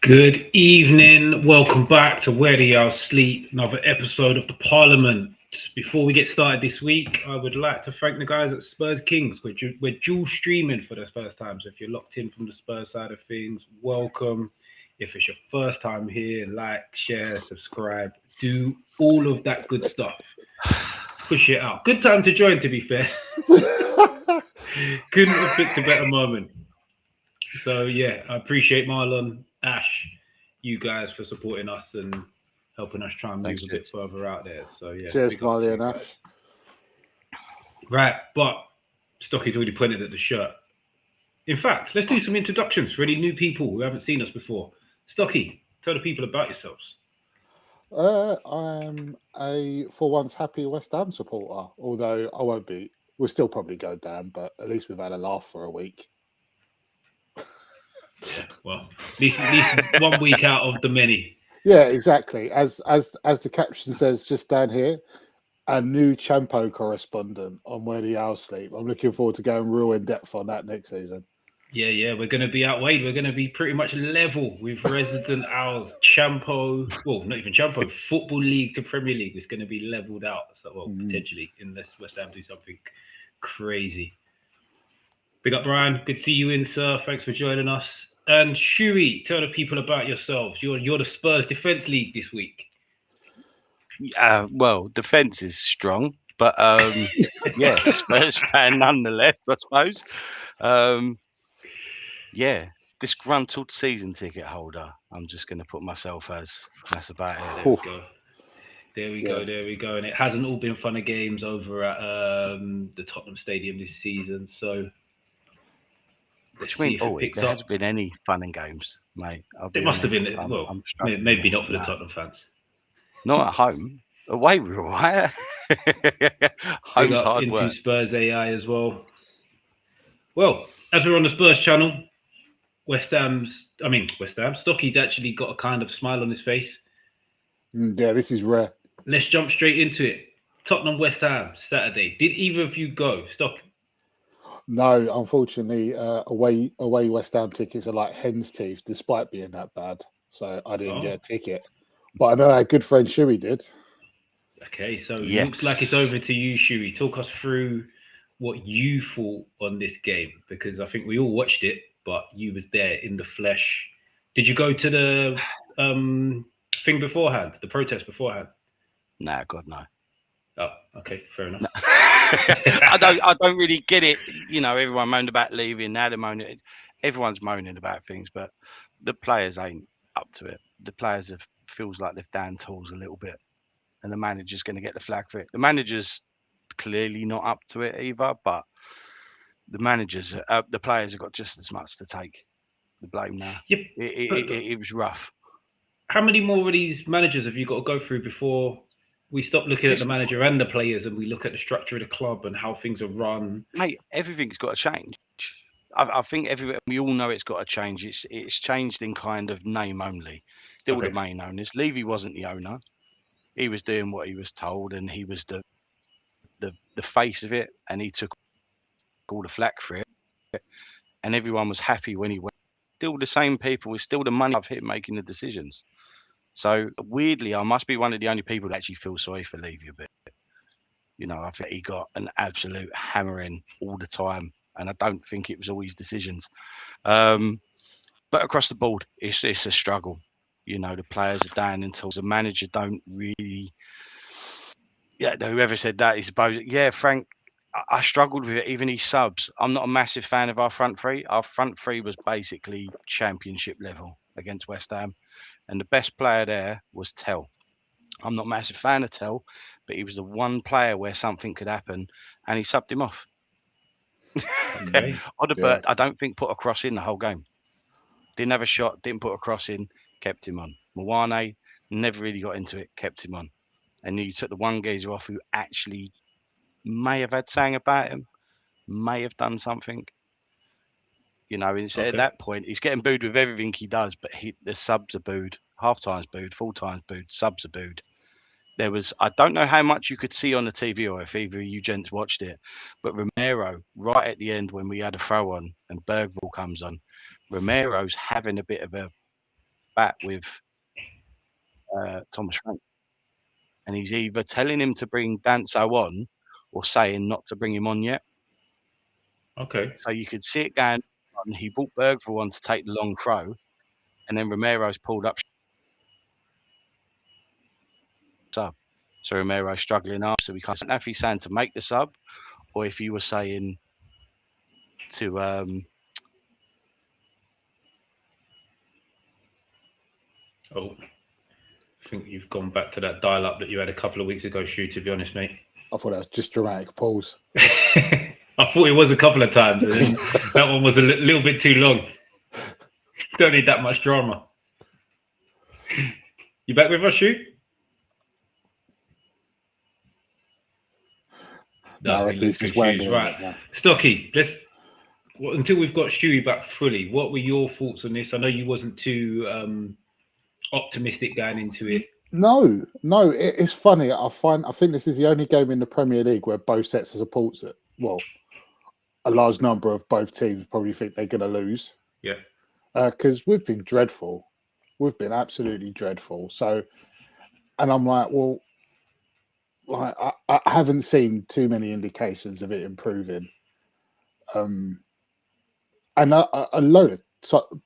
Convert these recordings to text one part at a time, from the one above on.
Good evening. Welcome back to Where Do Y'all Sleep, another episode of the Parliament. Before we get started this week, I would like to thank the guys at Spurs Kings. We're dual streaming for the first time, so if you're locked in from the Spurs side of things, welcome. If it's your first time here, like, share, subscribe, do all of that good stuff. Push it out. Good time to join, to be fair. Couldn't have picked a better moment. So yeah, I appreciate Marlon, Ash, you guys for supporting us and helping us try and move a bit further out there. So yeah, cheers, Marlon and Ash. Right, but Stocky's already pointed at the shirt. In fact, let's do some introductions for any new people who haven't seen us before. Stocky, tell the people about yourselves. I'm a for once happy West Ham supporter, although I won't be. We'll still probably go down, but at least we've had a laugh for a week. Yeah, well, at least 1 week out of the many. Yeah, exactly. As the caption says just down here, a new Champo correspondent on Where Do Y'all Sleep. I'm looking forward to going real in depth on that next season. Yeah, we're going to be outweighed. We're going to be pretty much level with resident Owls, Champo. Well, not even Champo. Football League to Premier League is going to be leveled out. So, potentially, unless West Ham do something crazy. Big up, Brian. Good to see you in, sir. Thanks for joining us. And Shuey, tell the people about yourselves. You're the Spurs Defence League this week. Well, defence is strong, but yeah, Spurs fan nonetheless, I suppose. Yeah, disgruntled season ticket holder. I'm just going to put myself as. That's about it. There we go. And it hasn't all been fun and games over at the Tottenham Stadium this season, so. Which means there hasn't been any fun and games, mate. It must have been. Maybe not for the Tottenham fans. Not at home. Away we were all right. Home's hard into work. Spurs AI as well. Well, as we're on the Spurs channel, West Ham, Stocky's actually got a kind of smile on his face. Yeah, this is rare. Let's jump straight into it. Tottenham West Ham, Saturday. Did either of you go? Stocky? No, unfortunately, away West Ham tickets are like hen's teeth, despite being that bad. So I didn't get a ticket. But I know our good friend Shuey did. Okay, so it looks like it's over to you, Shuey. Talk us through what you thought on this game, because I think we all watched it, but you was there in the flesh. Did you go to the thing beforehand, the protest beforehand? Nah, God, no. Oh, okay, fair enough. I don't really get it. You know, everyone moaned about leaving. Now they're moaning. Everyone's moaning about things, but the players ain't up to it. The players feels like they've down tools a little bit, and the manager's going to get the flag for it. The manager's clearly not up to it either, but the players have got just as much to take the blame now. Yep. It was rough. How many more of these managers have you got to go through before we stop looking at the manager and the players and we look at the structure of the club and how things are run? Mate, everything's got to change. I think we all know it's got to change. It's changed in kind of name only. Still the main owners. Levy wasn't the owner. He was doing what he was told, and he was the face of it, and he took all the flack for it. And everyone was happy when he went. Still the same people. It's still the money of him making the decisions. So weirdly, I must be one of the only people that actually feel sorry for Levy a bit. You know, I think he got an absolute hammering all the time, and I don't think it was all his decisions. But across the board, it's a struggle. You know, the players are down until the manager don't really. Yeah, whoever said that is supposed. Yeah, Frank I struggled with it, even his subs. I'm not a massive fan of our front three. Our front three was basically championship level against West Ham. And the best player there was Tell. I'm not a massive fan of Tell, but he was the one player where something could happen, and he subbed him off. Okay. Odebert, I don't think, put a cross in the whole game. Didn't have a shot, didn't put a cross in, kept him on. Mwane never really got into it, kept him on. And you took the one geezer off who actually may have had something about him, may have done something. You know, instead at that point, he's getting booed with everything he does, but the subs are booed, half times booed, full times booed, subs are booed. There was, I don't know how much you could see on the TV or if either of you gents watched it, but Romero, right at the end when we had a throw on and Bergvall comes on, Romero's having a bit of a bat with Thomas Frank. And he's either telling him to bring Danso on or saying not to bring him on yet. Okay. So you could see it going on. He brought Bergvall on to take the long throw, and then Romero's pulled up sub. So Romero's struggling up. So we can't know if he's saying to make the sub or if he was saying to I think you've gone back to that dial-up that you had a couple of weeks ago, Stu, to be honest, mate. I thought that was just dramatic pause. I thought it was a couple of times. And then that one was a little bit too long. Don't need that much drama. You back with us, Stu? No, it's just right. Stocky, until we've got Stewie back fully, what were your thoughts on this? I know you wasn't too optimistic going into it. No, it's funny. I think this is the only game in the Premier League where both sets of supports it. Well, a large number of both teams probably think they're going to lose. Yeah. Because we've been dreadful. We've been absolutely dreadful. So, and I'm like, well, like I haven't seen too many indications of it improving. And a load of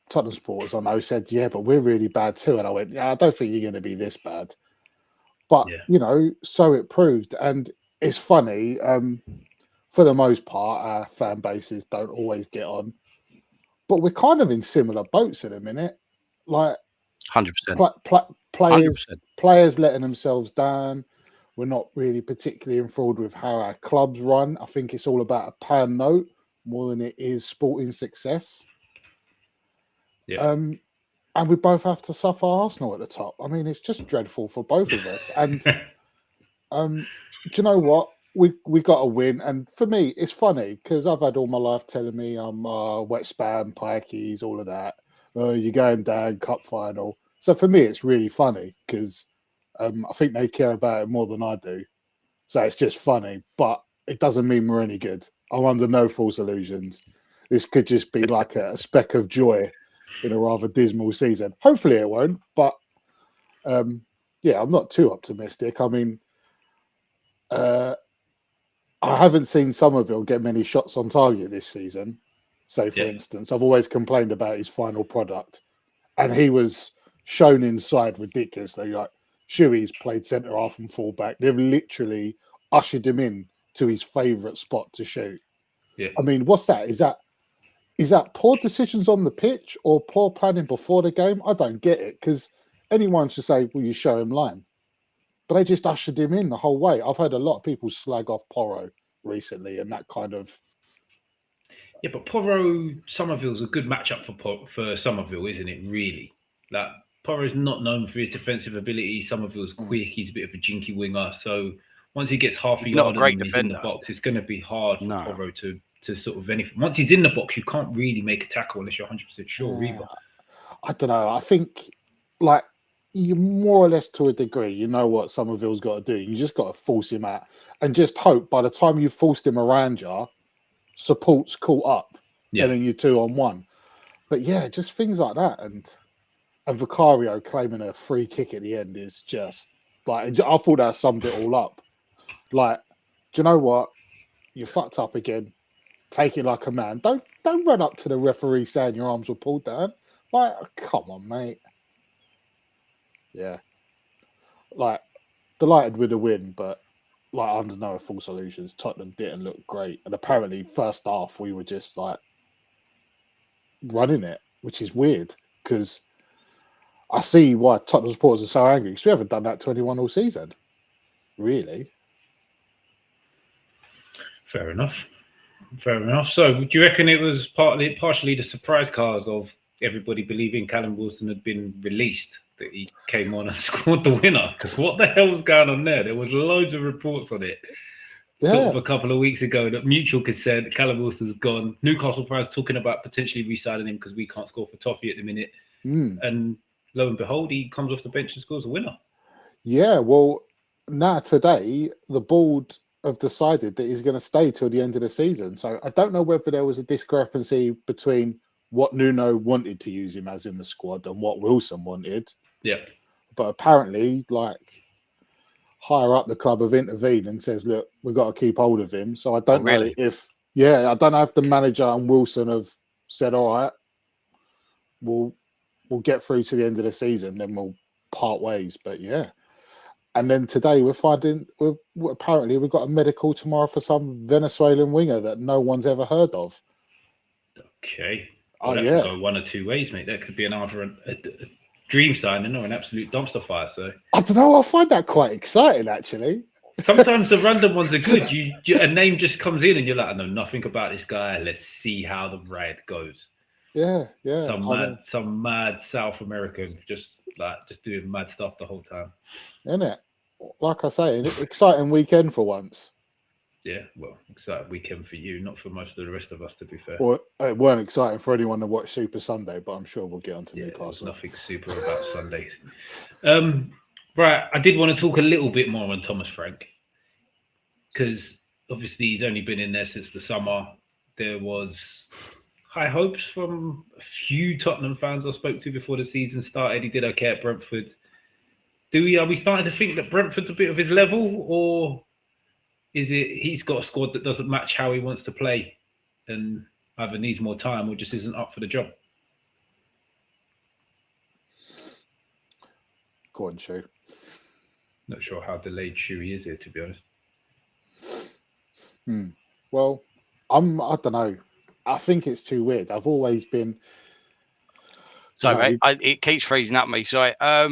Tottenham supporters I know said, yeah, but we're really bad too. And I went, yeah, I don't think you're going to be this bad. But, you know, so it proved. And it's funny, for the most part, our fan bases don't always get on. But we're kind of in similar boats at a minute. Like, 100%. Players letting themselves down. We're not really particularly enthralled with how our clubs run. I think it's all about a pound note more than it is sporting success. Yeah. And we both have to suffer Arsenal at the top. I mean, it's just dreadful for both of us. And do you know what? We got a win. And for me, it's funny because I've had all my life telling me I'm wet spam, pikeys, all of that. You're going down, cup final. So for me, it's really funny because I think they care about it more than I do. So it's just funny, but it doesn't mean we're any good. I'm under no false illusions. This could just be like a speck of joy in a rather dismal season. Hopefully it won't, but yeah, I'm not too optimistic. I mean, I haven't seen Somerville get many shots on target this season. So, for instance, I've always complained about his final product, and he was shown inside ridiculously. Like, Shuey's played centre half and fullback. They've literally ushered him in to his favourite spot to shoot. Yeah. I mean, what's that? Is that poor decisions on the pitch or poor planning before the game? I don't get it, because anyone should say, well, you show him line. But they just ushered him in the whole way. I've heard a lot of people slag off Porro recently and that kind of... Yeah, but Porro, Somerville's a good matchup for Somerville, isn't it, really? Like, Porro's not known for his defensive ability. Somerville's quick. He's a bit of a jinky winger. So once he gets half a yard and he's in the box, it's going to be hard for Porro to sort of anything. Once he's in the box, you can't really make a tackle unless you're 100% sure either. I don't know. I think, like, you more or less to a degree, you know what Somerville's got to do. You just got to force him out and just hope by the time you've forced him around you, support's caught up and then you're 2-on-1. But yeah, just things like that. And Vicario claiming a free kick at the end is just like, I thought that summed it all up. Like, do you know what? You fucked up again. Take it like a man. Don't run up to the referee saying your arms were pulled down. Like, come on, mate. Yeah. Like, delighted with the win, but like under no full solutions, Tottenham didn't look great, and apparently first half we were just like running it, which is weird because I see why Tottenham supporters are so angry because we haven't done that to anyone all season, really. Fair enough. Fair enough. So, do you reckon it was partially the surprise cars of everybody believing Callum Wilson had been released that he came on and scored the winner? Because what the hell was going on there? There was loads of reports on it. Yeah. Sort of a couple of weeks ago that Mutual could said Callum Wilson's gone. Newcastle fans talking about potentially re-signing him because we can't score for Toffee at the minute. And lo and behold, he comes off the bench and scores a winner. Yeah, well, now today the board have decided that he's going to stay till the end of the season. So I don't know whether there was a discrepancy between what Nuno wanted to use him as in the squad and what Wilson wanted. Yeah. But apparently, like, higher up the club have intervened and says, look, we've got to keep hold of him. So I don't know if the manager and Wilson have said, all right, we'll get through to the end of the season, then we'll part ways. But yeah. And then today apparently we've got a medical tomorrow for some Venezuelan winger that no one's ever heard of. Okay. Well, that could go one or two ways, mate. That could be either a dream signing or an absolute dumpster fire. So I don't know. I find that quite exciting, actually. Sometimes the random ones are good. A name just comes in and you're like, I know nothing about this guy. Let's see how the ride goes. Yeah. Some mad South American just doing mad stuff the whole time. Isn't it? Like I say, an exciting weekend for once. Yeah, well, exciting weekend for you, not for most of the rest of us, to be fair. Well, it weren't exciting for anyone to watch Super Sunday, but I'm sure we'll get on to Newcastle. There's nothing super about Sundays. Right, I did want to talk a little bit more on Thomas Frank, because obviously he's only been in there since the summer. There was high hopes from a few Tottenham fans I spoke to before the season started. He did okay at Brentford. Are we starting to think that Brentford's a bit of his level, or is it he's got a squad that doesn't match how he wants to play and either needs more time or just isn't up for the job? Go on, Shu. Not sure how delayed Shu he is here, to be honest. Well, I don't know. I think it's too weird. I've always been. Sorry, mate. It keeps freezing up me. Sorry. A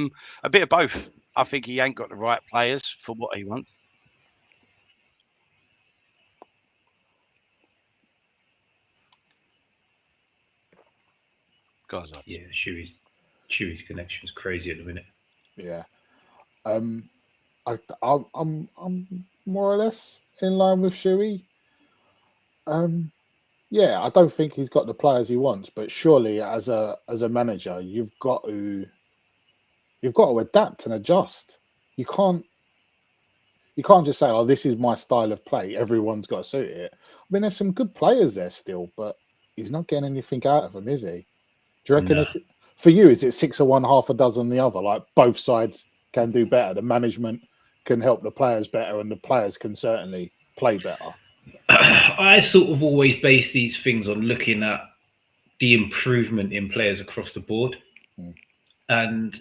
bit of both. I think he ain't got the right players for what he wants. Guys, yeah, Chewy's connection is crazy at the minute. Yeah. I'm more or less in line with Shuey. Yeah, I don't think he's got the players he wants, but surely as a manager, you've got to adapt and adjust. You can't just say, "Oh, this is my style of play. Everyone's got to suit it." I mean, there's some good players there still, but he's not getting anything out of them, is he? Do you reckon for you, is it 6 of one, half a dozen the other? Like both sides can do better. The management can help the players better, and the players can certainly play better. I sort of always base these things on looking at the improvement in players across the board. And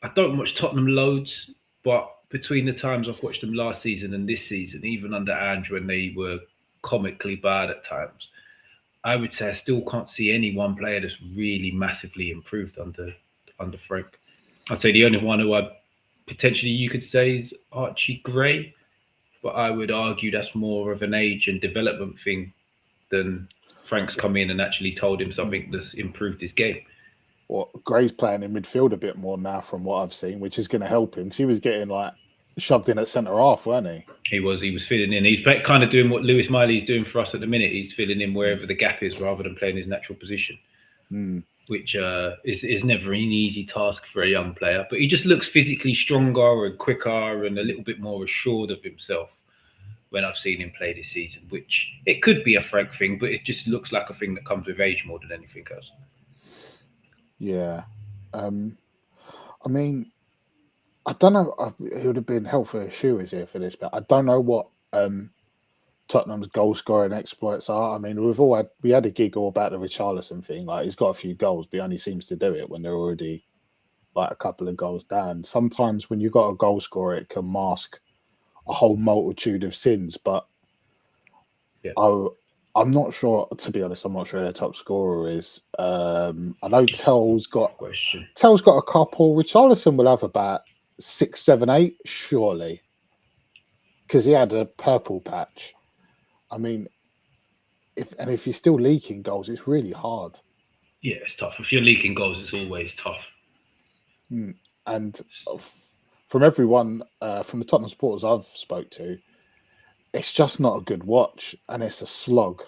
I don't watch Tottenham loads, but between the times I've watched them last season and this season, even under Andrew when they were comically bad at times, I would say I still can't see any one player that's really massively improved under Frank. I'd say the only one who you could say is Archie Gray, but I would argue that's more of an age and development thing than Frank's come in and actually told him something that's improved his game. Well, Gray's playing in midfield a bit more now from what I've seen, which is going to help him because he was getting like shoved in at centre half, weren't he? He was filling in. He's kind of doing what Lewis Miley's doing for us at the minute. He's filling in wherever the gap is rather than playing his natural position, which is never an easy task for a young player. But he just looks physically stronger and quicker and a little bit more assured of himself when I've seen him play this season, which it could be a Frank thing, but it just looks like a thing that comes with age more than anything else. Yeah. I mean, I don't know. It would have been helpful if Shu is here for this, but I don't know what Tottenham's goal scoring exploits are. I mean, we had a giggle about the Richarlison thing. Like, he's got a few goals, but he only seems to do it when they're already like a couple of goals down. Sometimes when you've got a goal scorer, it can mask a whole multitude of sins. But I'm not sure, to be honest. I'm not sure who their top scorer is. I know Tell's got a couple. Richarlison will have about 6, 7, 8, surely, because he had a purple patch. I mean, if you're still leaking goals, it's really hard. Yeah, it's tough. If you're leaking goals, it's always tough. And from everyone, from the Tottenham supporters I've spoke to, it's just not a good watch, and it's a slog.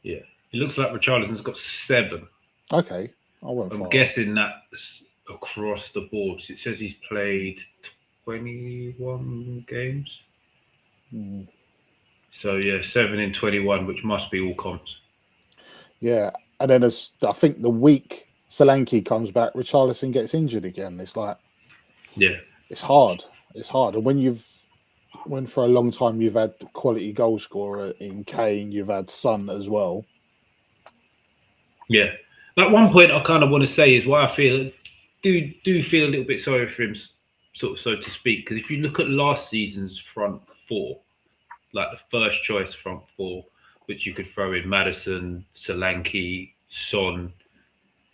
Yeah, it looks like Richarlison's got 7. Okay, I'm guessing that's across the board. It says he's played 21 games. So yeah, 7 in 21, which must be all comps. Yeah, and then as I think the week Solanke comes back, Richarlison gets injured again. It's like, it's hard. It's hard, and when for a long time you've had quality goal scorer in Kane, you've had Son as well. Yeah. Like one point I kind of want to say is why I feel do feel a little bit sorry for him, sort of so to speak, because if you look at last season's front 4, like the first choice front 4, which you could throw in Maddison, Solanke, Son,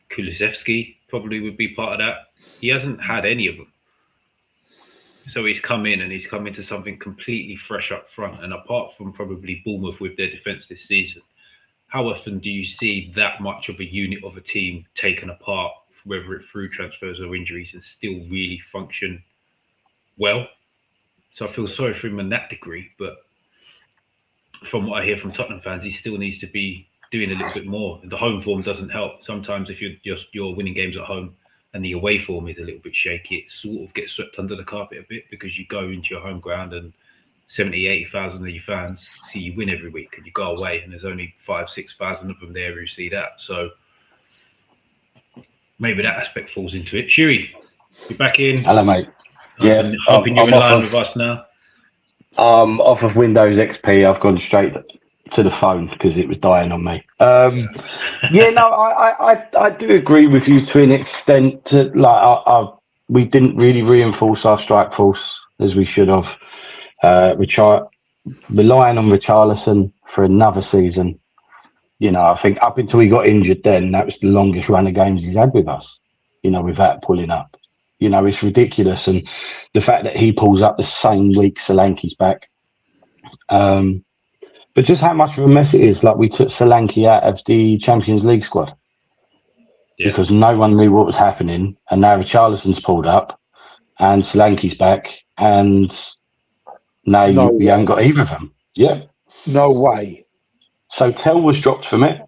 Kulusevski probably would be part of that. He hasn't had any of them. So he's come in and he's come into something completely fresh up front. And apart from probably Bournemouth with their defence this season, how often do you see that much of a unit of a team taken apart, whether it's through transfers or injuries, and still really function well? So I feel sorry for him in that degree. But from what I hear from Tottenham fans, he still needs to be doing a little bit more. The home form doesn't help. Sometimes if you're winning games at home, and the away form is a little bit shaky, it sort of gets swept under the carpet a bit because you go into your home ground and 70, 80,000 of your fans see you win every week, and you go away and there's only 5,000, 6,000 of them there who see that. So maybe that aspect falls into it. Shiri, you're back in. Hello, mate. Hoping you're in line with us now. Off of Windows XP, I've gone straight to the phone because it was dying on me. I do agree with you to an extent. We didn't really reinforce our strike force as we should have. Relying on Richarlison for another season, I think up until he got injured, then that was the longest run of games he's had with us. Without pulling up, it's ridiculous. And the fact that he pulls up the same week Solanke's back. But just how much of a mess it is, like we took Solanke out of the Champions League squad because no one knew what was happening, and now Richarlison's pulled up and Solanke's back, and now you haven't got either of them. Yeah. No way. So Tell was dropped from it,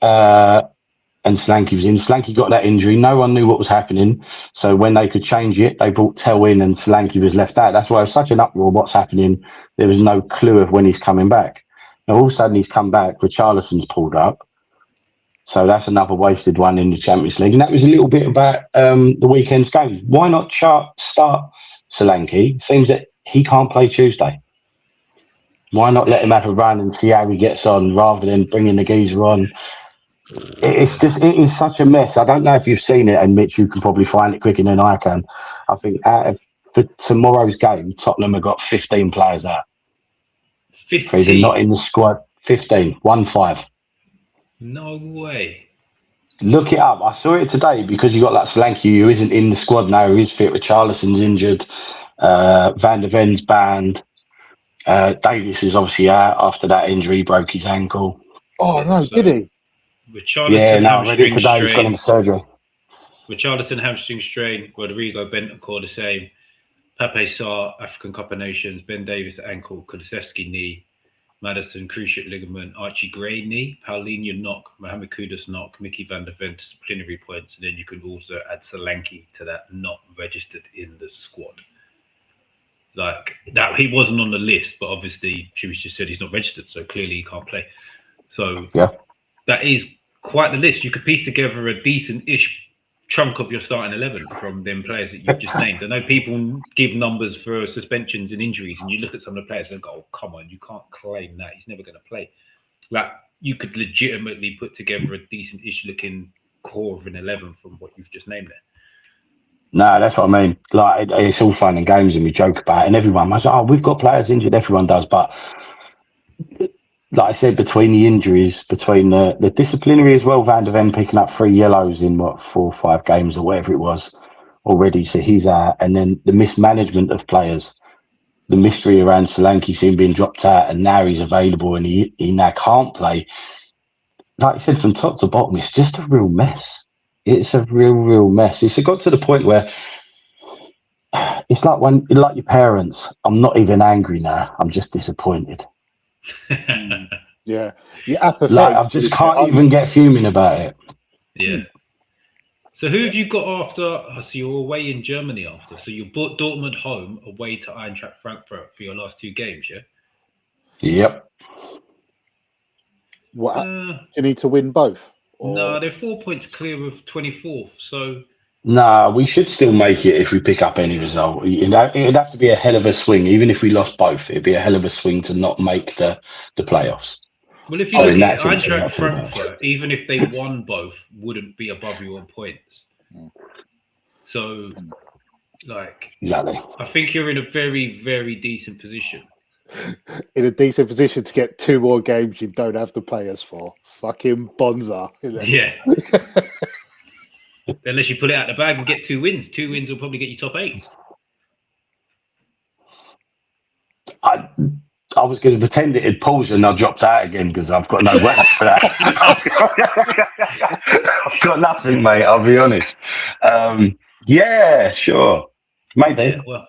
and Solanke was in. Solanke got that injury. No one knew what was happening. So when they could change it, they brought Tell in and Solanke was left out. That's why it was such an uproar. What's happening? There was no clue of when he's coming back. Now, all of a sudden, he's come back. Richarlison's pulled up. So that's another wasted one in the Champions League. And that was a little bit about the weekend's game. Why not start Solanke? Seems that he can't play Tuesday. Why not let him have a run and see how he gets on rather than bringing the geezer on? It is such a mess. I don't know if you've seen it, and Mitch, you can probably find it quicker than I can. I think for tomorrow's game, Tottenham have got 15 players out. 15? Either not in the squad. 15, 1-5. No way. Look it up. I saw it today because you got like Solanke, who isn't in the squad now, who is fit. Richarlison's injured. Van der Ven's banned. Davies is obviously out after that injury. He broke his ankle. Oh, no, did he? I read it today. He's gone into surgery. Richarlison hamstring strain. Rodrigo Bentancur the same. Pape Sarr, African Cup of Nations. Ben Davies ankle. Kulusevski knee. Maddison cruciate ligament. Archie Gray knee. Paulinho knock. Mohamed Kudus knock. Mickey van der Ven disciplinary points. And then you can also add Solanke to that, not registered in the squad. Like that, he wasn't on the list, but obviously she just said he's not registered, so clearly he can't play. So that is quite the list. You could piece together a decent-ish chunk of your starting 11 from them players that you've just named. I know people give numbers for suspensions and injuries, and you look at some of the players and go, oh, come on, you can't claim that. He's never going to play. Like, you could legitimately put together a decent-ish looking core of an 11 from what you've just named there. No, that's what I mean. Like, it's all fun and games, and we joke about it, and everyone was like, "Oh, we've got players injured." Everyone does, but like I said, between the injuries, between the disciplinary as well, Van der Ven picking up 3 yellows in 4 or 5 games or whatever it was already, so he's out, and then the mismanagement of players, the mystery around Solanke seeing being dropped out, and now he's available and he now can't play. Like I said, from top to bottom, it's just a real mess. It's a real mess. It's got to the point where it's like your parents. I'm not even angry now. I'm just disappointed. Yeah, you're apathetic. Like, I just can't even get fuming about it. Yeah. So who have you got after? Oh, so you're away in Germany after. So you brought Dortmund home, away to Eintracht Frankfurt for your last 2 games, yeah? Yep. What? You need to win both? Or... No, they're 4 points clear of 24th. So... Nah, we should still make it if we pick up any result. It'd have to be a hell of a swing. Even if we lost both, it'd be a hell of a swing to not make the playoffs. Well, if you look at Eintracht Frankfurt, even if they won both, wouldn't be above you on points. So, like, exactly. I think you're in a very, very decent position. In a decent position to get 2 more games you don't have to play us for. Fucking bonza. Yeah. Unless you pull it out the bag and get 2 wins. 2 wins will probably get you top 8. I was going to pretend it had paused and I dropped out again because I've got no weapon for that. I've got nothing, mate. I'll be honest. Yeah, sure. Maybe. Yeah, well,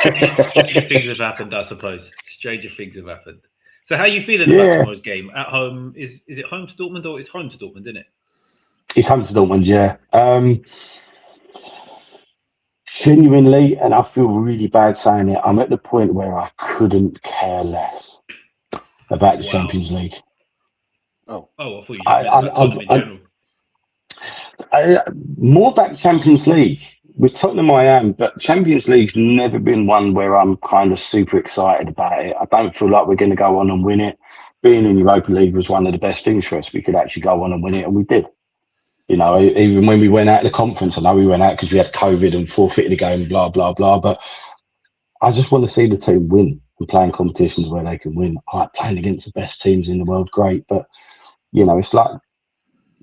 stranger things have happened, I suppose. Stranger things have happened. So how are you feeling about tomorrow's game? At home, is it home to Dortmund or it's home to Dortmund, isn't it? It's home to Dortmund, yeah. Genuinely, and I feel really bad saying it, I'm at the point where I couldn't care less about the Champions League. Oh, I thought you meant in general. More about Champions League. With Tottenham I am, but Champions League's never been one where I'm kind of super excited about it. I don't feel like we're going to go on and win it. Being in Europa League was one of the best things for us. We could actually go on and win it, and we did. You know, even when we went out of the conference, I know we went out because we had COVID and forfeited the game, blah, blah, blah. But I just want to see the team win and play in competitions where they can win. I like playing against the best teams in the world, great. But, you know, it's like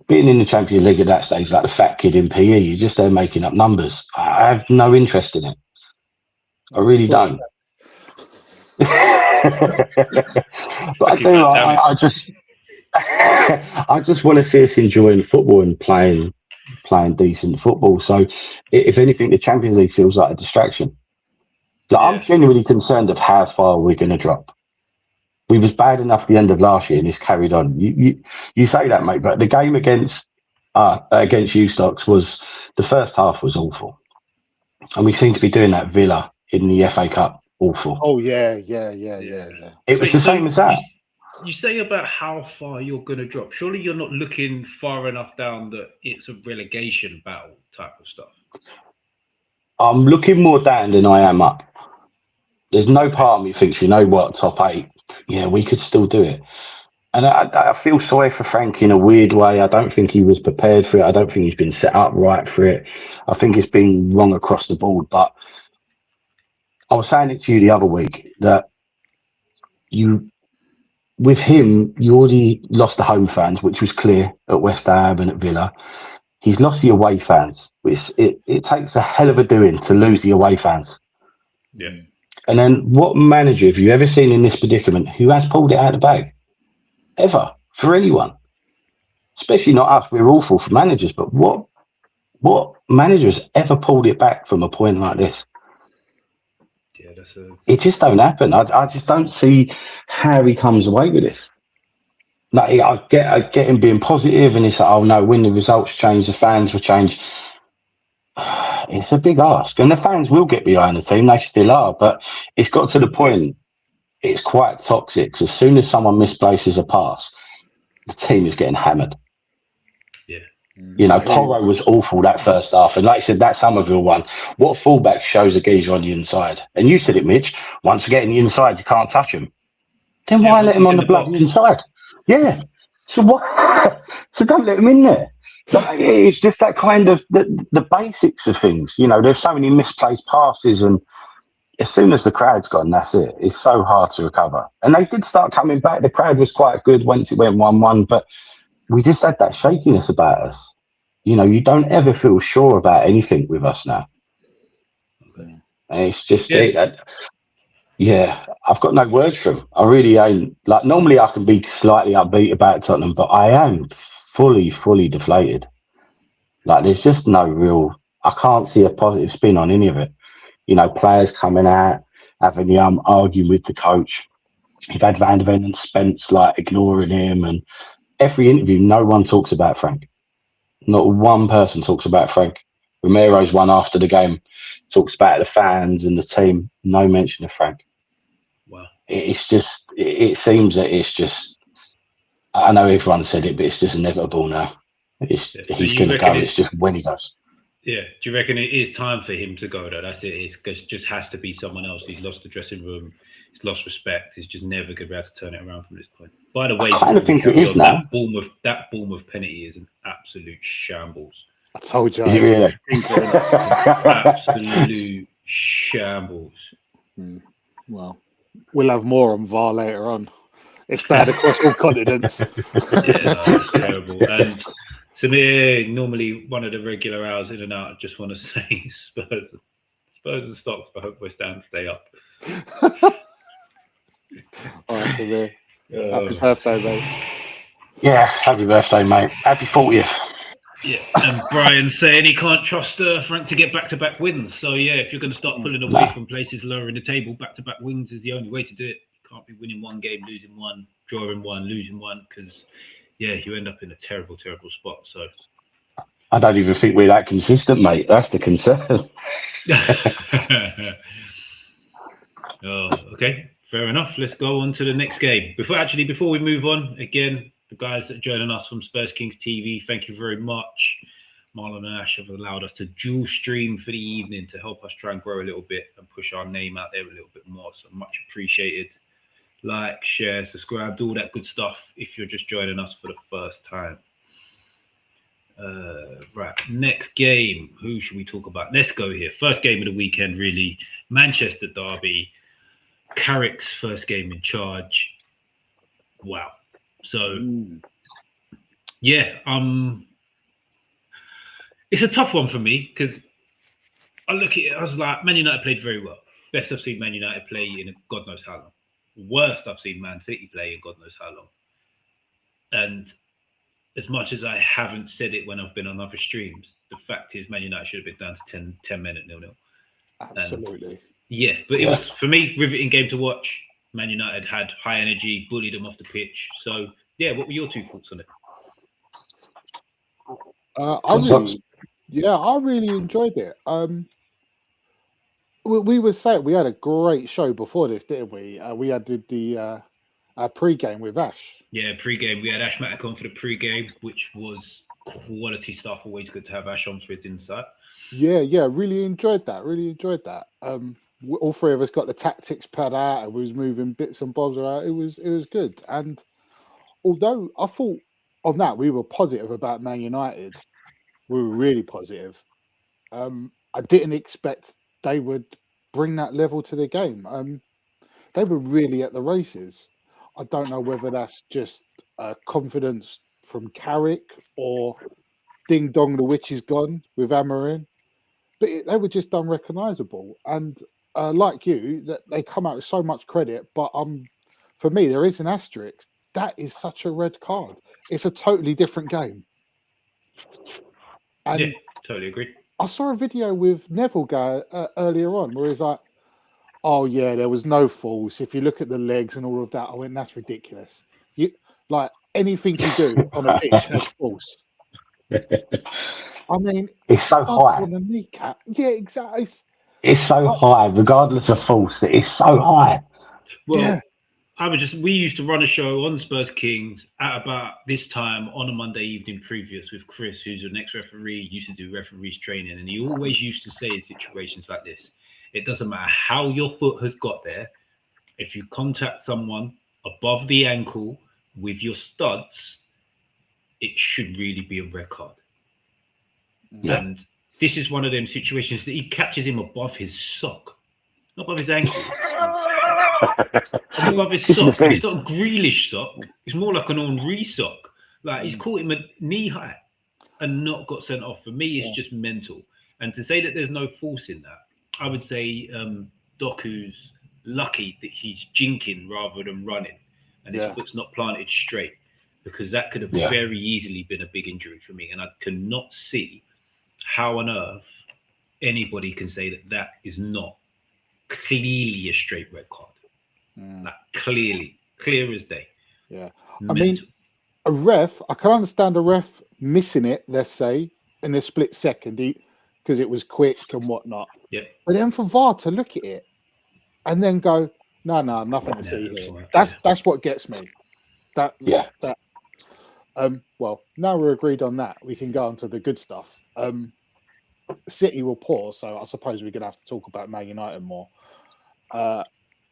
being in the Champions League at that stage, like the fat kid in PE, you're just there making up numbers. I have no interest in it. I really don't. But I do. I just want to see us enjoying football and playing decent football. So, if anything, the Champions League feels like a distraction. Like, I'm genuinely concerned of how far we're going to drop. We was bad enough at the end of last year, and it's carried on. You say that, mate, but the game against WtOS was the first half was awful, and we seem to be doing that Villa in the FA Cup. Awful. Oh yeah. It was the same as that. You say about how far you're going to drop. Surely you're not looking far enough down that it's a relegation battle type of stuff. I'm looking more down than I am up. There's no part of me thinks, you know what, top 8, yeah, we could still do it. And I feel sorry for Frank in a weird way. I don't think he was prepared for it. I don't think he's been set up right for it. I think it's been wrong across the board. But I was saying it to you the other week that with him, you already lost the home fans, which was clear at West Ham and at Villa. He's lost the away fans, which it takes a hell of a doing to lose the away fans. Yeah. And then what manager have you ever seen in this predicament who has pulled it out of the bag? Ever. For anyone. Especially not us. We're awful for managers, but what manager has ever pulled it back from a point like this? Yeah, it just don't happen. I just don't see how he comes away with this. Like, I get him being positive, and it's like, oh no, when the results change, the fans will change. It's a big ask, and the fans will get behind the team. They still are, but it's got to the point. It's quite toxic. As soon as someone misplaces a pass, the team is getting hammered. Yeah. You know, Porro was awful that first half. And like I said, that Somerville one, what fullback shows a geezer on the inside? And you said it, Mitch, once you get in the inside, you can't touch him. Then why let him on the bloody inside? Yeah. So what? So don't let him in there. Like, it's just that kind of the basics of things. You know, there's so many misplaced passes, and as soon as the crowd's gone, that's it. It's so hard to recover. And they did start coming back. The crowd was quite good once it went 1-1, but we just had that shakiness about us. You know, you don't ever feel sure about anything with us now. Okay. And it's just, I've got no words for them. I really ain't. Like, normally I can be slightly upbeat about Tottenham, but I am fully deflated. Like, there's just no real, I can't see a positive spin on any of it. You know, players coming out, having the arguing with the coach. You've had Van der Ven and Spence like ignoring him, and every interview, no one talks about Frank. Not one person talks about Frank. Romero's one after the game talks about the fans and the team. No mention of Frank. Wow. It's just, it seems that it's just, I know everyone said it, but it's just inevitable now. He's going to go. It's just when he goes. Yeah. Do you reckon it is time for him to go, though? That's it. It just has to be someone else. He's lost the dressing room. He's lost respect. He's just never going to be able to turn it around from this point. By the way, I kind of think it is now. That Bournemouth penalty is an absolute shambles. I told you. Really? Absolute shambles. Well, we'll have more on VAR later on. It's bad across all continents. It's terrible. And Samir, normally one of the regular hours in and out, I just want to say Spurs and Stocks. I hope West Ham stay up. All right, Samir. Happy birthday, mate. Yeah, happy birthday, mate. Happy 40th. Yeah, and Brian saying he can't trust Frank to get back-to-back wins. So, yeah, if you're going to start pulling away from places lower in the table, back-to-back wins is the only way to do it. You can't be winning one game, losing one, drawing one, losing one, because, yeah, you end up in a terrible, terrible spot. So, I don't even think we're that consistent, mate. That's the concern. Oh, okay, fair enough. Let's go on to the next game. Before we move on, again, the guys that are joining us from Spurs Kings TV, thank you very much. Marlon and Ash have allowed us to dual stream for the evening to help us try and grow a little bit and push our name out there a little bit more. So much appreciated. Like, share, subscribe, do all that good stuff if you're just joining us for the first time. Right, next game. Who should we talk about? Let's go here. First game of the weekend, really. Manchester derby. Carrick's first game in charge. Wow. So, yeah, it's a tough one for me because I look at it, I was like, Man United played very well. Best I've seen Man United play in God knows how long. Worst I've seen Man City play in God knows how long. And as much as I haven't said it when I've been on other streams, the fact is Man United should have been down to 10 men at 0-0. Absolutely. It was, for me, riveting game to watch. Man United had high energy, bullied them off the pitch. So, yeah, what were your two thoughts on it? I really enjoyed it. We were saying we had a great show before this, didn't we? We had the pre-game with Ash. Yeah, pre-game. We had Ash Matic on for the pre-game, which was quality stuff. Always good to have Ash on for his insight. Yeah, really enjoyed that. All three of us got the tactics pad out and we was moving bits and bobs around. It was good. And although I thought on that we were positive about Man United, we were really positive. I didn't expect they would bring that level to the game. They were really at the races. I don't know whether that's just confidence from Carrick or Ding Dong the Witch is gone with Amarin, but they were just unrecognisable. And like you, that they come out with so much credit, but for me there is an asterisk. That is such a red card. It's a totally different game. And yeah, totally agree. I saw a video with Neville guy earlier on where he's like, "Oh yeah, there was no false. If you look at the legs and all of that, I went, that's ridiculous. You like anything you do on a pitch has false." I mean, it's so high. On the kneecap. Yeah, exactly. It's so high, regardless of false. It's so high. Well, yeah. We used to run a show on Spurs Kings at about this time on a Monday evening previous with Chris, who's an ex-referee, used to do referees training. And he always used to say in situations like this, it doesn't matter how your foot has got there. If you contact someone above the ankle with your studs, it should really be a red card. Yeah. And this is one of them situations that he catches him above his sock, not above his ankle, above his sock. And it's not a Grealish sock. It's more like an Henri sock. Like he's caught him at knee high and not got sent off. For me, it's just mental. And to say that there's no force in that, I would say Doku's lucky that he's jinking rather than running, and his foot's not planted straight, because that could have very easily been a big injury for me. And I cannot see how on earth anybody can say that that is not clearly a straight red card. Like clear as day. Yeah. Mental. I mean, a ref, I can understand a ref missing it, let's say, in a split second because it was quick and whatnot. Yeah. But then for VAR to look at it and then go, no, nothing to see here. Right. That's what gets me. Well, now we're agreed on that. We can go on to the good stuff. City will pause, so I suppose we're going to have to talk about Man United more.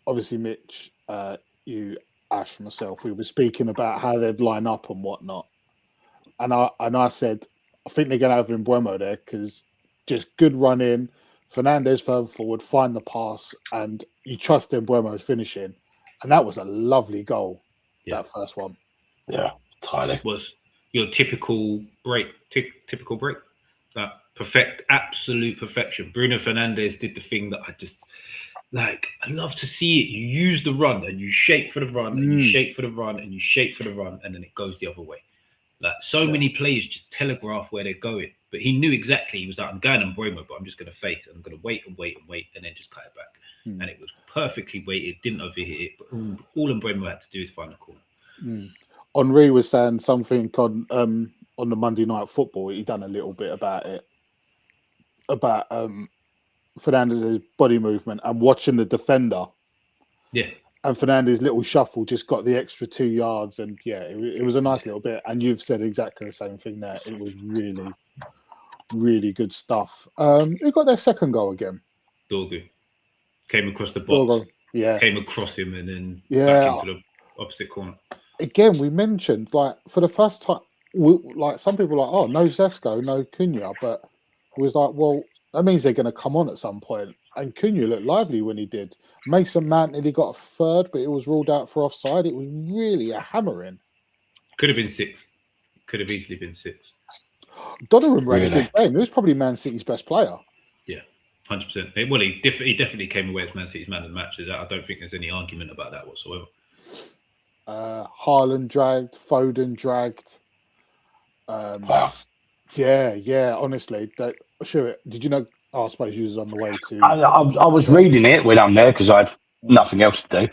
Obviously, Mitch, you, Ash, myself, we were speaking about how they'd line up and whatnot. And I said, I think they're going to have Mbeumo there because just good run in, Fernandes further forward, find the pass, and you trust Mbeumo's finishing. And that was a lovely goal, that first one. Yeah, entirely. It was your typical break. Absolute perfection. Bruno Fernandes did the thing that I just like. I love to see it. You use the run and you shape for the run and you shape for the run and you shape for the run, and then it goes the other way. Like so many players just telegraph where they're going, but he knew exactly. He was like, I'm going on Mbeumo, but I'm just going to face it. I'm going to wait, and then just cut it back. And it was perfectly weighted, didn't overhit it. But all Mbeumo had to do is find the corner. Henri was saying something on the Monday Night Football. He done a little bit about it, about Fernandes' body movement and watching the defender. Yeah. And Fernandes' little shuffle just got the extra 2 yards. And it was a nice little bit. And you've said exactly the same thing there. It was really, really good stuff. Who got their second goal again? Dorgu. Came across the box. Came across him and then back into the opposite corner. Again, we mentioned, like, for the first time, like, some people were like, oh, no Zesco, no Cunha. But it was like, well, that means they're going to come on at some point. And Cunha looked lively when he did. Mason Mount nearly got a third, but it was ruled out for offside. It was really a hammering. Could have been 6. Could have easily been 6. Donnarumma ran a good game. He was probably Man City's best player. Yeah, 100%. Well, he definitely came away as Man City's man of the match. I don't think there's any argument about that whatsoever. Haaland dragged, Foden dragged. Wow. Yeah, honestly. Did you know? Oh, I suppose you was on the way to... I was reading it when I'm there because I had nothing else to do.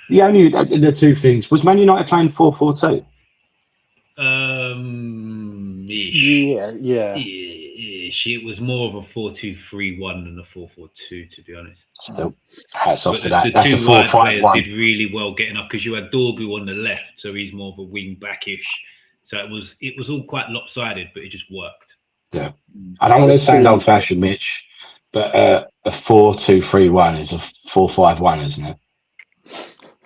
The two things. Was Man United playing 4-4-2? Yeah. It was more of a 4-2-3-1 than a 4-4-2, to be honest. Still, hats off to that. The two wide players did really well getting up because you had Dorgu on the left, so he's more of a wing backish. So it was all quite lopsided, but it just worked. Yeah, I don't want to sound old fashioned, Mitch, but a 4-2-3-1 is a 4-5-1, isn't it?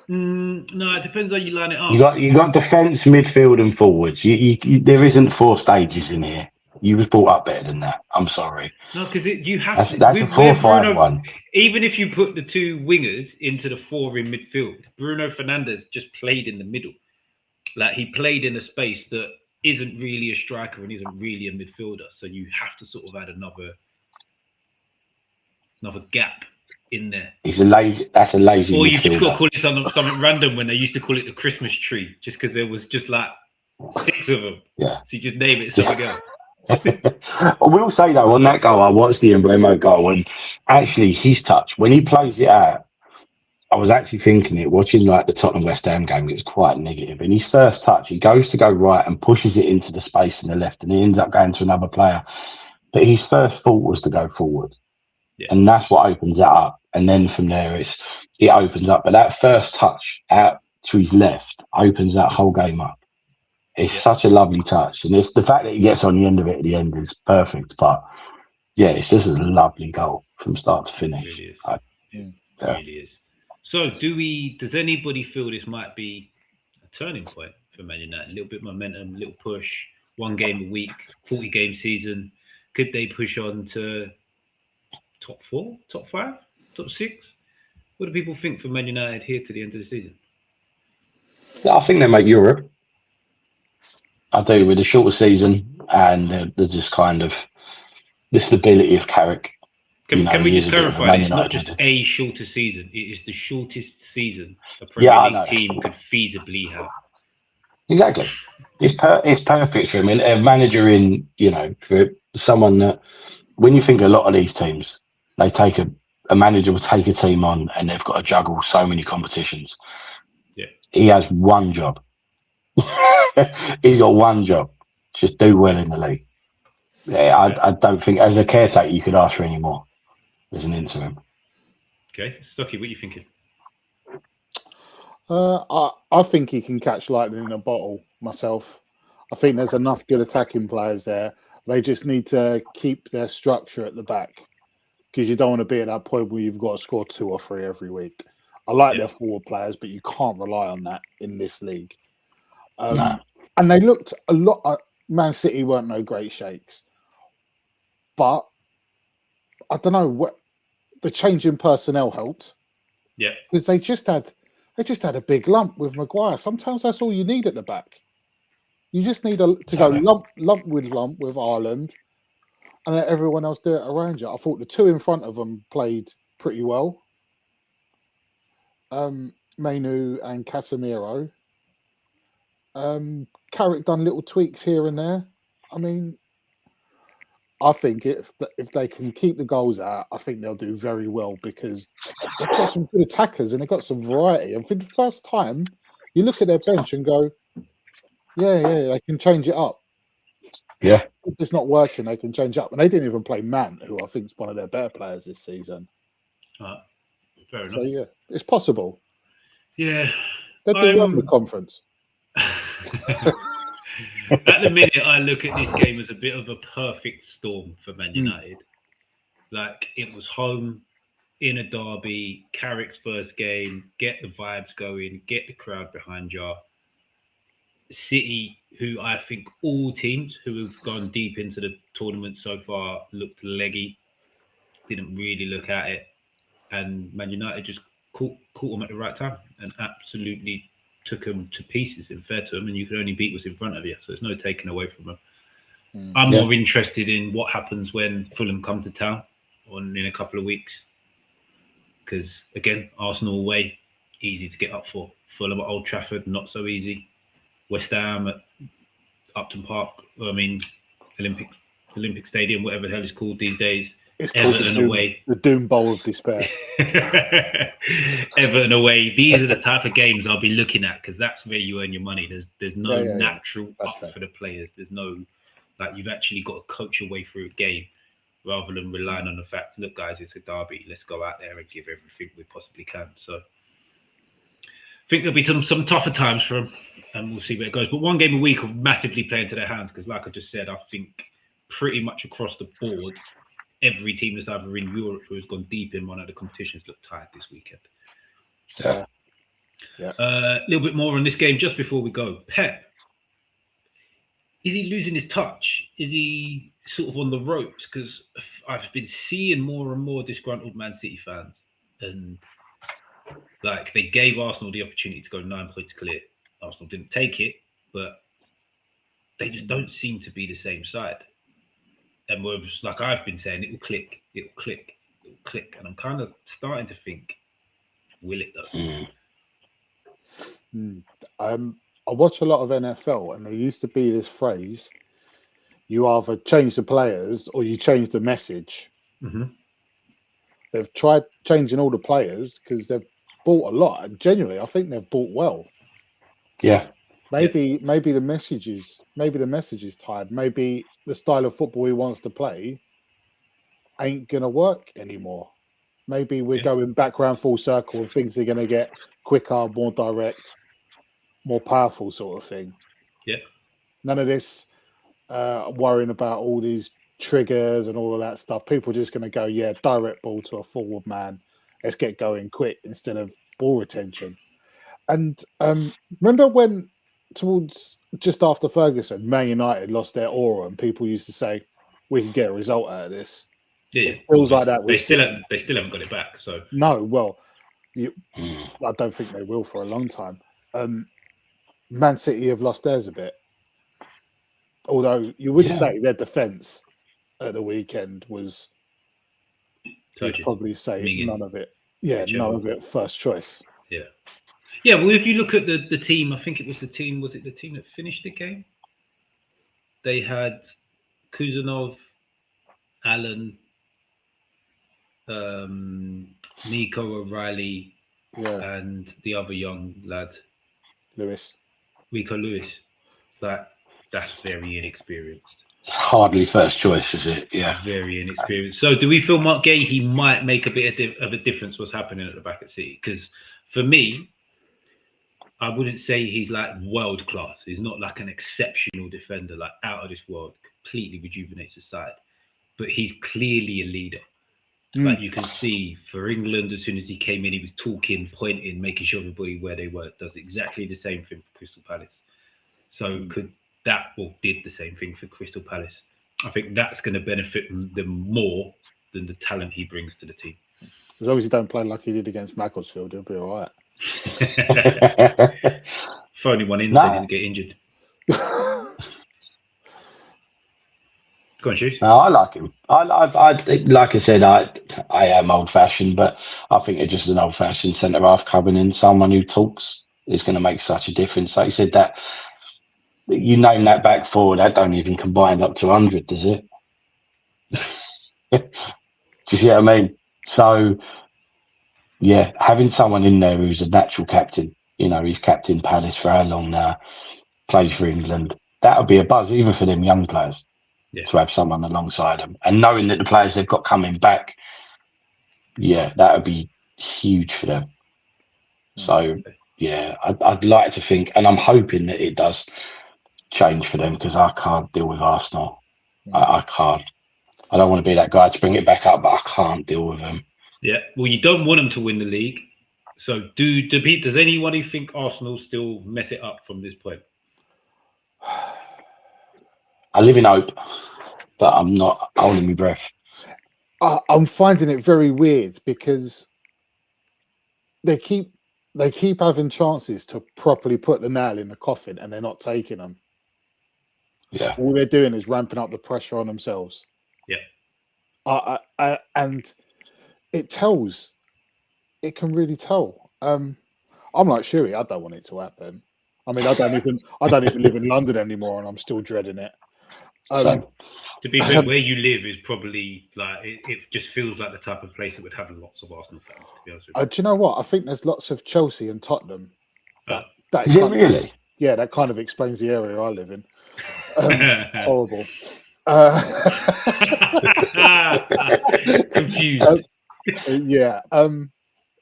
No, it depends how you line it up. You got defence, midfield, and forwards. There isn't 4 stages in here. You was brought up better than that. I'm sorry. No, because you have to. That's a 4-5-1. Even if you put the 2 wingers into the 4 in midfield, Bruno Fernandes just played in the middle. Like he played in a space that isn't really a striker and isn't really a midfielder. So you have to sort of add another gap in there. That's a lazy. Or you've just got to call it something random when they used to call it the Christmas tree, just because there was just like 6 of them. Yeah. So you just name it something else. I will say though, on that goal, I watched the Mbeumo goal, and actually his touch when he plays it out, I was actually thinking it watching like the Tottenham West Ham game. It was quite negative. In his first touch, he goes to go right and pushes it into the space in the left, and he ends up going to another player. But his first thought was to go forward, and that's what opens that up. And then from there, it opens up. But that first touch out to his left opens that whole game up. It's such a lovely touch, and it's the fact that he gets on the end of it at the end is perfect. But it's just a lovely goal from start to finish. It really is. It really is. So, does anybody feel this might be a turning point for Man United. A little bit of momentum, a little push, 1 game a week, 40-game season. Could they push on to top 4, top 5, top 6? What do people think for Man United here to the end of the season? I think they make Europe. I do, with the shorter season and the just kind of the stability of Carrick. Can we just clarify? It's not just a shorter season. It is the shortest season a Premier League team could feasibly have. Exactly. It's perfect for him. I mean, a manager in, for someone that, when you think a lot of these teams, they take a manager will take a team on and they've got to juggle so many competitions. Yeah. He has one job. He's got one job. Just do well in the league. Yeah, I don't think as a caretaker you could ask for any more as an interim. Okay. Stocky, what are you thinking? I think he can catch lightning in a bottle myself. I think there's enough good attacking players there. They just need to keep their structure at the back because you don't want to be at that point where you've got to score 2 or 3 every week. I like their forward players, but you can't rely on that in this league. No. And they looked a lot. Man City weren't no great shakes, but I don't know what the change in personnel helped. Yeah, because they just had a big lump with Maguire. Sometimes that's all you need at the back. You just need to go lump with Ireland, and let everyone else do it around you. I thought the 2 in front of them played pretty well. Mainu and Casemiro. Carrick done little tweaks here and there. I mean, I think if they can keep the goals out, I think they'll do very well because they've got some good attackers and they've got some variety. And for the first time, you look at their bench and go, yeah, they can change it up. Yeah. If it's not working, they can change up. And they didn't even play Man, who I think is one of their better players this season. Fair enough. So, yeah, it's possible. Yeah. They'll do well in the conference. At the minute, I look at this game as a bit of a perfect storm for Man United. Like, it was home in a derby, Carrick's first game, get the vibes going, get the crowd behind you. City, who I think all teams who have gone deep into the tournament so far looked leggy, didn't really look at it. And Man United just caught them at the right time and absolutely took them to pieces, in fair to them, and you can only beat what's in front of you, so there's no taking away from them. I'm more interested in what happens when Fulham come to town in a couple of weeks, because again, Arsenal away, easy to get up for. Fulham at Old Trafford, not so easy. West Ham at Upton Park, Olympic Stadium, whatever the hell it's called these days. It's called the Doom Bowl of Despair. Everton away. These are the type of games I'll be looking at because that's where you earn your money. There's no natural up for the players. There's no, like, you've actually got to coach your way through a game rather than relying on the fact, look, guys, it's a derby. Let's go out there and give everything we possibly can. So I think there'll be some tougher times for them, and we'll see where it goes. But 1 game a week will massively play into their hands because, like I just said, I think pretty much across the board, every team that's either in Europe who has gone deep in one of the competitions looked tired this weekend. A little bit more on this game just before we go. Pep, is he losing his touch? Is he sort of on the ropes? Because I've been seeing more and more disgruntled Man City fans, and like they gave Arsenal the opportunity to go 9 points clear. Arsenal didn't take it, but they just don't seem to be the same side. And we're just, like I've been saying, it'll click. And I'm kind of starting to think, will it though? I watch a lot of NFL, and there used to be this phrase, you either change the players or you change the message. Mm-hmm. They've tried changing all the players because they've bought a lot. And genuinely, I think they've bought well. Yeah. Maybe the message is tired. Maybe the style of football he wants to play ain't gonna work anymore. Maybe we're going back round full circle and things are gonna get quicker, more direct, more powerful sort of thing. Yeah. None of this worrying about all these triggers and all of that stuff. People are just gonna go, direct ball to a forward man. Let's get going quick instead of ball retention. And remember when towards just after Ferguson, Man United lost their aura, and people used to say, "We can get a result out of this." Yeah, It feels like that. They still haven't got it back. So no, well, I don't think they will for a long time. Man City have lost theirs a bit, although you would say their defence at the weekend was. You'd probably say none of it. Yeah, none of it first choice. Yeah. Yeah, well, if you look at the team, I think it was the team. Was it the team that finished the game? They had Kuzanov, Allen, Nico O'Reilly, and the other young lad, Rico Lewis. That's very inexperienced. Hardly first choice, is it? Yeah, very inexperienced. So, do we feel Mark Gahey might make a bit of a difference? What's happening at the back at City? Because for me, I wouldn't say he's like world class. He's not like an exceptional defender, like out of this world, completely rejuvenates the side. But he's clearly a leader. Like you can see for England, as soon as he came in, he was talking, pointing, making sure everybody where they were. Does exactly the same thing for Crystal Palace. So did the same thing for Crystal Palace. I think that's going to benefit them more than the talent he brings to the team. As long as he don't play like he did against Macclesfield, he'll be all right. Phony one in, so he didn't get injured. Go on, Shoes. No, I like him. I like I said, I am old-fashioned, but I think it's just an old-fashioned centre-half coming in. Someone who talks is going to make such a difference. Like you said, that you name that back four, that don't even combine up to 100, does it? Do you see what I mean? So, yeah, having someone in there who's a natural captain, he's captain Palace for how long now, plays for England, that would be a buzz, even for them young players, to have someone alongside them. And knowing that the players they've got coming back, that would be huge for them. So, I'd like to think, and I'm hoping that it does change for them, because I can't deal with Arsenal. I can't. I don't want to be that guy to bring it back up, but I can't deal with them. Yeah, well, you don't want them to win the league. So, does anyone think Arsenal still mess it up from this point? I live in hope, but I'm not holding my breath. I'm finding it very weird because they keep having chances to properly put the nail in the coffin, and they're not taking them. Yeah, all they're doing is ramping up the pressure on themselves. Yeah, and it tells. It can really tell. I'm like Shuey. I don't want it to happen. I mean, I don't even live in London anymore, and I'm still dreading it. To be fair, where you live is probably like it just feels like the type of place that would have lots of Arsenal fans. To be honest with you. Do you know what? I think there's lots of Chelsea and Tottenham. Really? Yeah, that kind of explains the area I live in. Horrible. Confused.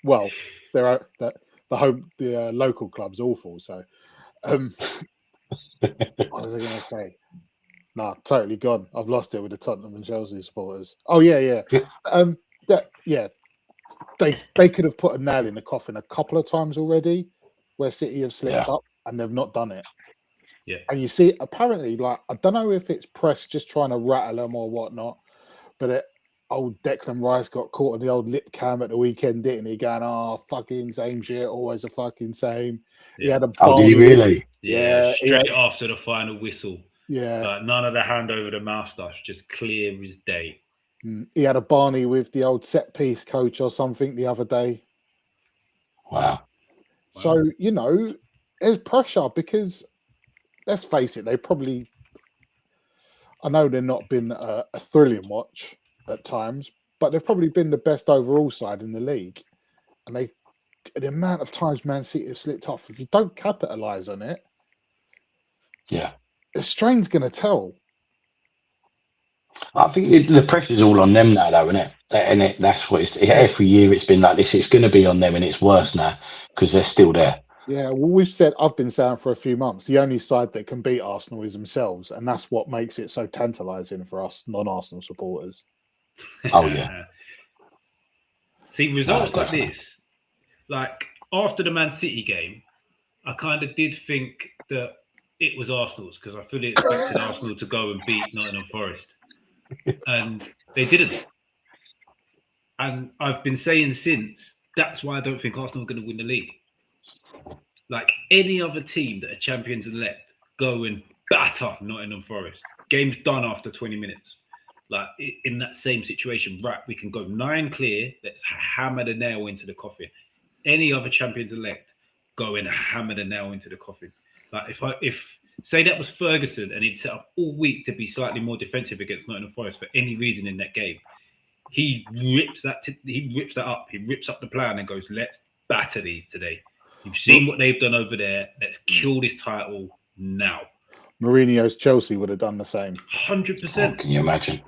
Well, the local club's awful. So, what was I going to say? Nah, totally gone. I've lost it with the Tottenham and Chelsea supporters. Oh yeah. They could have put a nail in the coffin a couple of times already, where City have slipped up and they've not done it. Yeah, and you see, apparently, like I don't know if it's press just trying to rattle them or whatnot, but old Declan Rice got caught on the old lip cam at the weekend, didn't he? Going, fucking same shit, always a fucking same. Yeah. He had a did he really? Yeah, straight after the final whistle. Yeah, none of the hand over the moustache, just clear as day. He had a Barney with the old set piece coach or something the other day. Wow. So there's pressure because let's face it, they probably. I know they've not been a thrilling watch at times, but they've probably been the best overall side in the league. And the amount of times Man City have slipped off, if you don't capitalise on it, the strain's going to tell. I think the pressure's all on them now, though, isn't it? And that's what every year it's been like this. It's going to be on them, and it's worse now because they're still there. Yeah, well, I've been saying for a few months, the only side that can beat Arsenal is themselves, and that's what makes it so tantalising for us non-Arsenal supporters. Oh, yeah. See, results like this, like after the Man City game, I kind of did think that it was Arsenal's because I fully expected Arsenal to go and beat Nottingham Forest, and they didn't. And I've been saying since that's why I don't think Arsenal are going to win the league. Like any other team that are champions elect, go and batter Nottingham Forest. Game's done after 20 minutes. Like in that same situation, right? We can go 9 clear. Let's hammer the nail into the coffin. Any other champions elect, go and hammer the nail into the coffin. Like if say that was Ferguson and he'd set up all week to be slightly more defensive against Nottingham Forest for any reason in that game, he rips that up. He rips up the plan and goes, "Let's batter these today. You've seen what they've done over there. Let's kill this title now." Mourinho's Chelsea would have done the same. 100%. Can you imagine?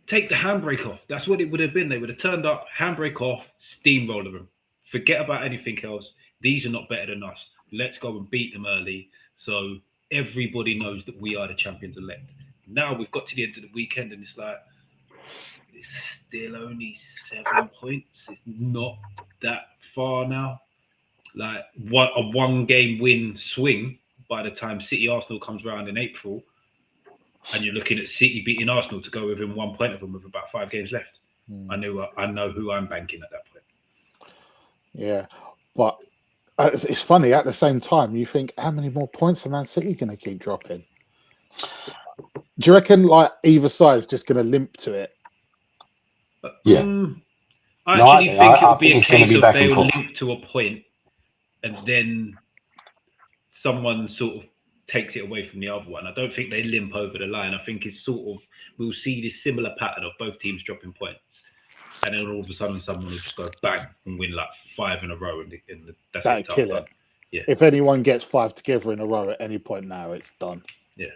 Take the handbrake off. That's what it would have been. They would have turned up, handbrake off, steamroller them. Forget about anything else. These are not better than us. Let's go and beat them early so everybody knows that we are the champions elect. Now we've got to the end of the weekend and it's like, it's still only 7 points. It's not that far now. Like a 1-game win swing by the time City Arsenal comes around in April, and you're looking at City beating Arsenal to go within 1 point of them with about 5 games left. I know who I'm banking at that point. Yeah, but it's funny at the same time. You think how many more points are Man City going to keep dropping? Do you reckon like either side's just going to limp to it? Yeah. I actually think it'll be a it's gonna case be of back and they'll forth. link to a point and then someone sort of takes it away from the other one. I don't think they limp over the line. I think it's sort of, we'll see this similar pattern of both teams dropping points. And then all of a sudden someone will just go bang and win like 5 in a row. That's That'd kill it. Yeah. If anyone gets 5 together in a row at any point now, it's done. Yeah.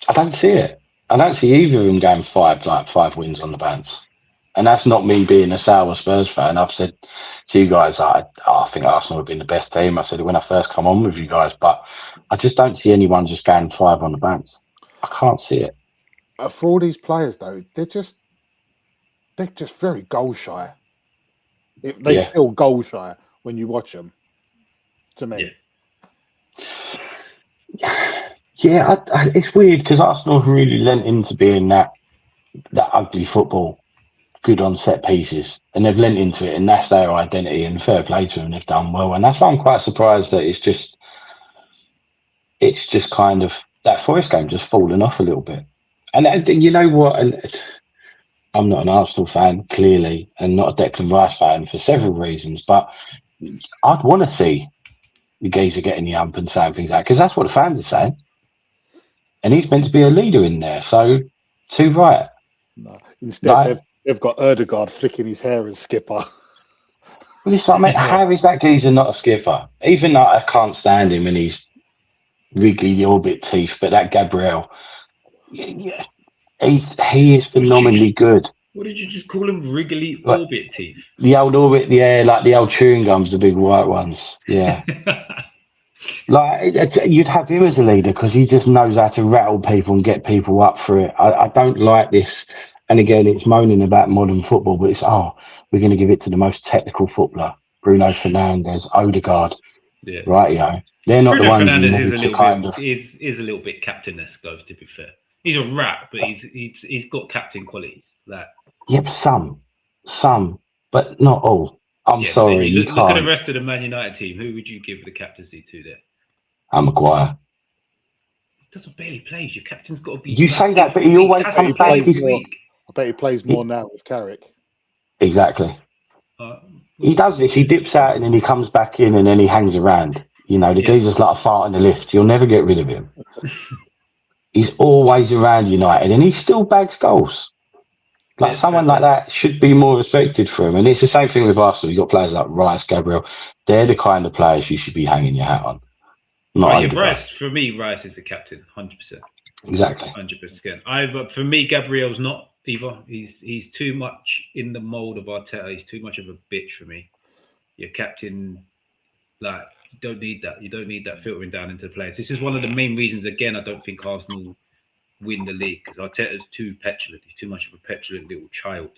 I don't see it. I don't see either of them going 5 wins on the bounce. And that's not me being a sour Spurs fan. I've said to you guys, I think Arsenal have been the best team. I said it when I first come on with you guys, but I just don't see anyone just going 5 on the bounce. I can't see it. For all these players, though, they're just very goal shy. They feel goal shy when you watch them. To me, yeah, it's weird because Arsenal have really lent into being that ugly football, good on set pieces, and they've lent into it, and that's their identity. And fair play to them, they've done well, and that's why I'm quite surprised that it's just kind of that Forest game just falling off a little bit. And you know what? And I'm not an Arsenal fan, clearly, and not a Declan Rice fan for several reasons, but I'd want to see the geezer getting the ump and saying things like, because that's what the fans are saying. And he's meant to be a leader in there, so too right. No. Instead, they've got Erdegaard flicking his hair as skipper. Well, it's like, mate, how is that geezer not a skipper? Even though I can't stand him and he's Wrigley the Orbit teeth, but that Gabriel, he is phenomenally good. What did you just call him? Wriggly Orbit teeth? The old Orbit, yeah, like the old chewing gums, the big white ones. Yeah. Like, you'd have him as a leader because he just knows how to rattle people and get people up for it. I don't like this. And again, it's moaning about modern football, but it's, we're going to give it to the most technical footballer, Bruno Fernandes, Odegaard. Yeah. Right, you know. They're not Bruno the ones Fernandes you need to kind of... is a little bit captain-esque, to be fair. He's a rat, but he's got captain qualities. Yep, some, but not all. I'm sorry. Look at the rest of the Man United team. Who would you give the captaincy to there? Maguire. He doesn't barely play. Your captain's got to be. You say that, but he always comes back this week. I bet he plays more now with Carrick. Exactly. He does this. He dips out and then he comes back in and then he hangs around. You know, the geezer's like a fart in the lift. You'll never get rid of him. He's always around United and he still bags goals. Like someone like that should be more respected for him. And it's the same thing with Arsenal. You've got players like Rice, Gabriel. They're the kind of players you should be hanging your hat on. Rice, for me, Rice is the captain, 100%. Exactly. 100%. For me, Gabriel's not either. He's too much in the mould of Arteta. He's too much of a bitch for me. Your captain, like, you don't need that. You don't need that filtering down into the players. This is one of the main reasons, again, I don't think Arsenal win the league because Arteta's too petulant. He's too much of a petulant little child.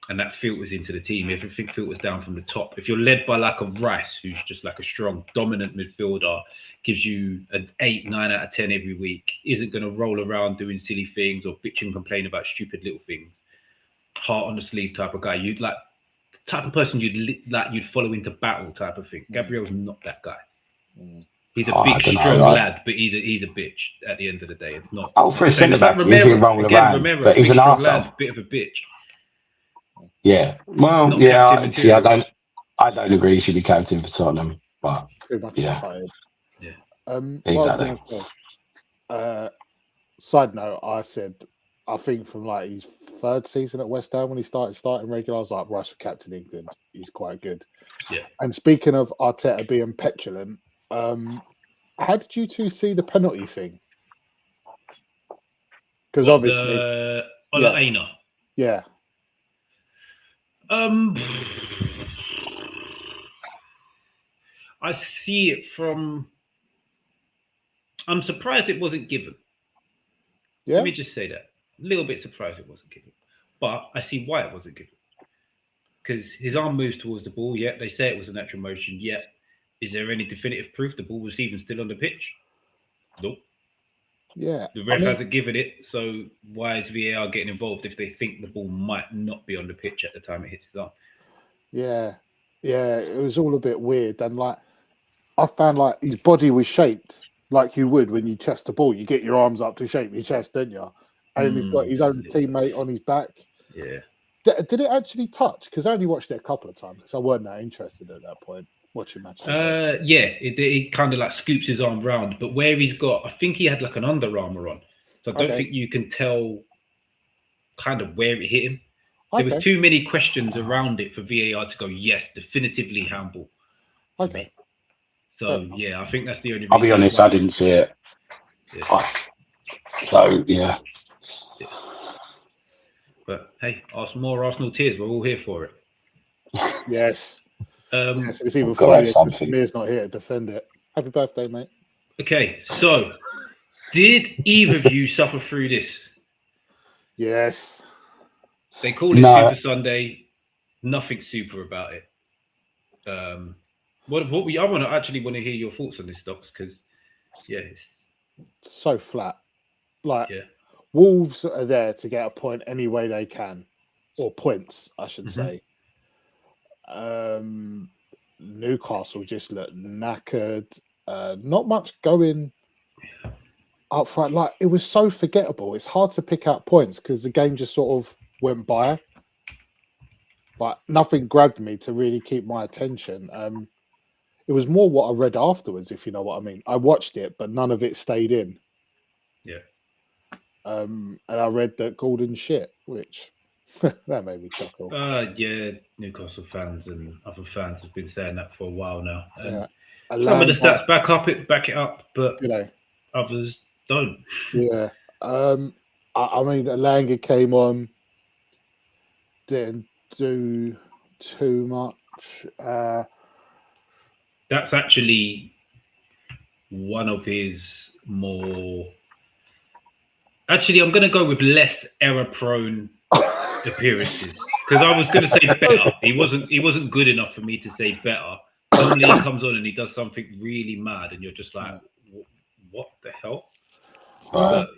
and that filters into the team. Everything filters down from the top. If you're led by like a Rice, who's just like a strong, dominant midfielder, gives you an 8, 9 out of 10 every week, isn't going to roll around doing silly things or bitch and complain about stupid little things. Heart on the sleeve type of guy. You'd like the type of person you'd follow into battle type of thing. Gabriel's not that guy. He's a big, strong lad, but he's a bitch at the end of the day. It's not. For a centre back, he isn't rolling around, but he's an arsehole. Bit of a bitch. Yeah. Well, I don't agree. He should be captain for Tottenham, but yeah. Exactly. Side note, I think from like his 3rd season at West Ham when he starting regular, I was like, Rice for captain England. He's quite good. Yeah. And speaking of Arteta being petulant, how did you two see the penalty thing? Because obviously, Aina. Yeah. I see it from. I'm surprised it wasn't given. Yeah. Let me just say that. A little bit surprised it wasn't given, but I see why it wasn't given. Because his arm moves towards the ball. Yeah, they say it was a natural motion. Yeah. Is there any definitive proof the ball was even still on the pitch? Nope. Yeah. The ref hasn't given it, so why is VAR getting involved if they think the ball might not be on the pitch at the time it hits his arm? Yeah. Yeah, it was all a bit weird. And like, I found like his body was shaped like you would when you chest the ball. You get your arms up to shape your chest, don't you? And he's got his own teammate on his back. Yeah. Did it actually touch? Because I only watched it a couple of times because I wasn't that interested at that point. Watching match. It kind of like scoops his arm round, but where he's got, I think he had like an Under Armour on, so I don't think you can tell kind of where it hit him. There was too many questions around it for VAR to go, yes, definitively handball. Okay. So I think that's the only reason. I'll be honest, I didn't see it. Yeah. So yeah. But hey, more Arsenal tears. We're all here for it. Yes. It's even funnier because Samir's not here to defend it. Happy birthday, mate. Okay, so did either of you suffer through this? Yes. They call it Super Sunday. Nothing super about it. I actually want to hear your thoughts on this, Docs, because it's so flat. Like Wolves are there to get a point any way they can, or points, I should say. Newcastle just looked knackered. Not much going up front. Like, it was so forgettable. It's hard to pick out points because the game just sort of went by. Like, nothing grabbed me to really keep my attention. It was more what I read afterwards, if you know what I mean. I watched it, but none of it stayed in. Yeah. And I read that Gordon shit, which that made me chuckle. Newcastle fans and other fans have been saying that for a while now. Some of the stats back it up, but others don't. Yeah. I mean, Alanga came on, didn't do too much. That's actually one of his more. Actually, I'm going to go with less error-prone appearances because I was going to say better. He wasn't good enough for me to say better. Normally, he comes on and he does something really mad, and you're just like, "What the hell?"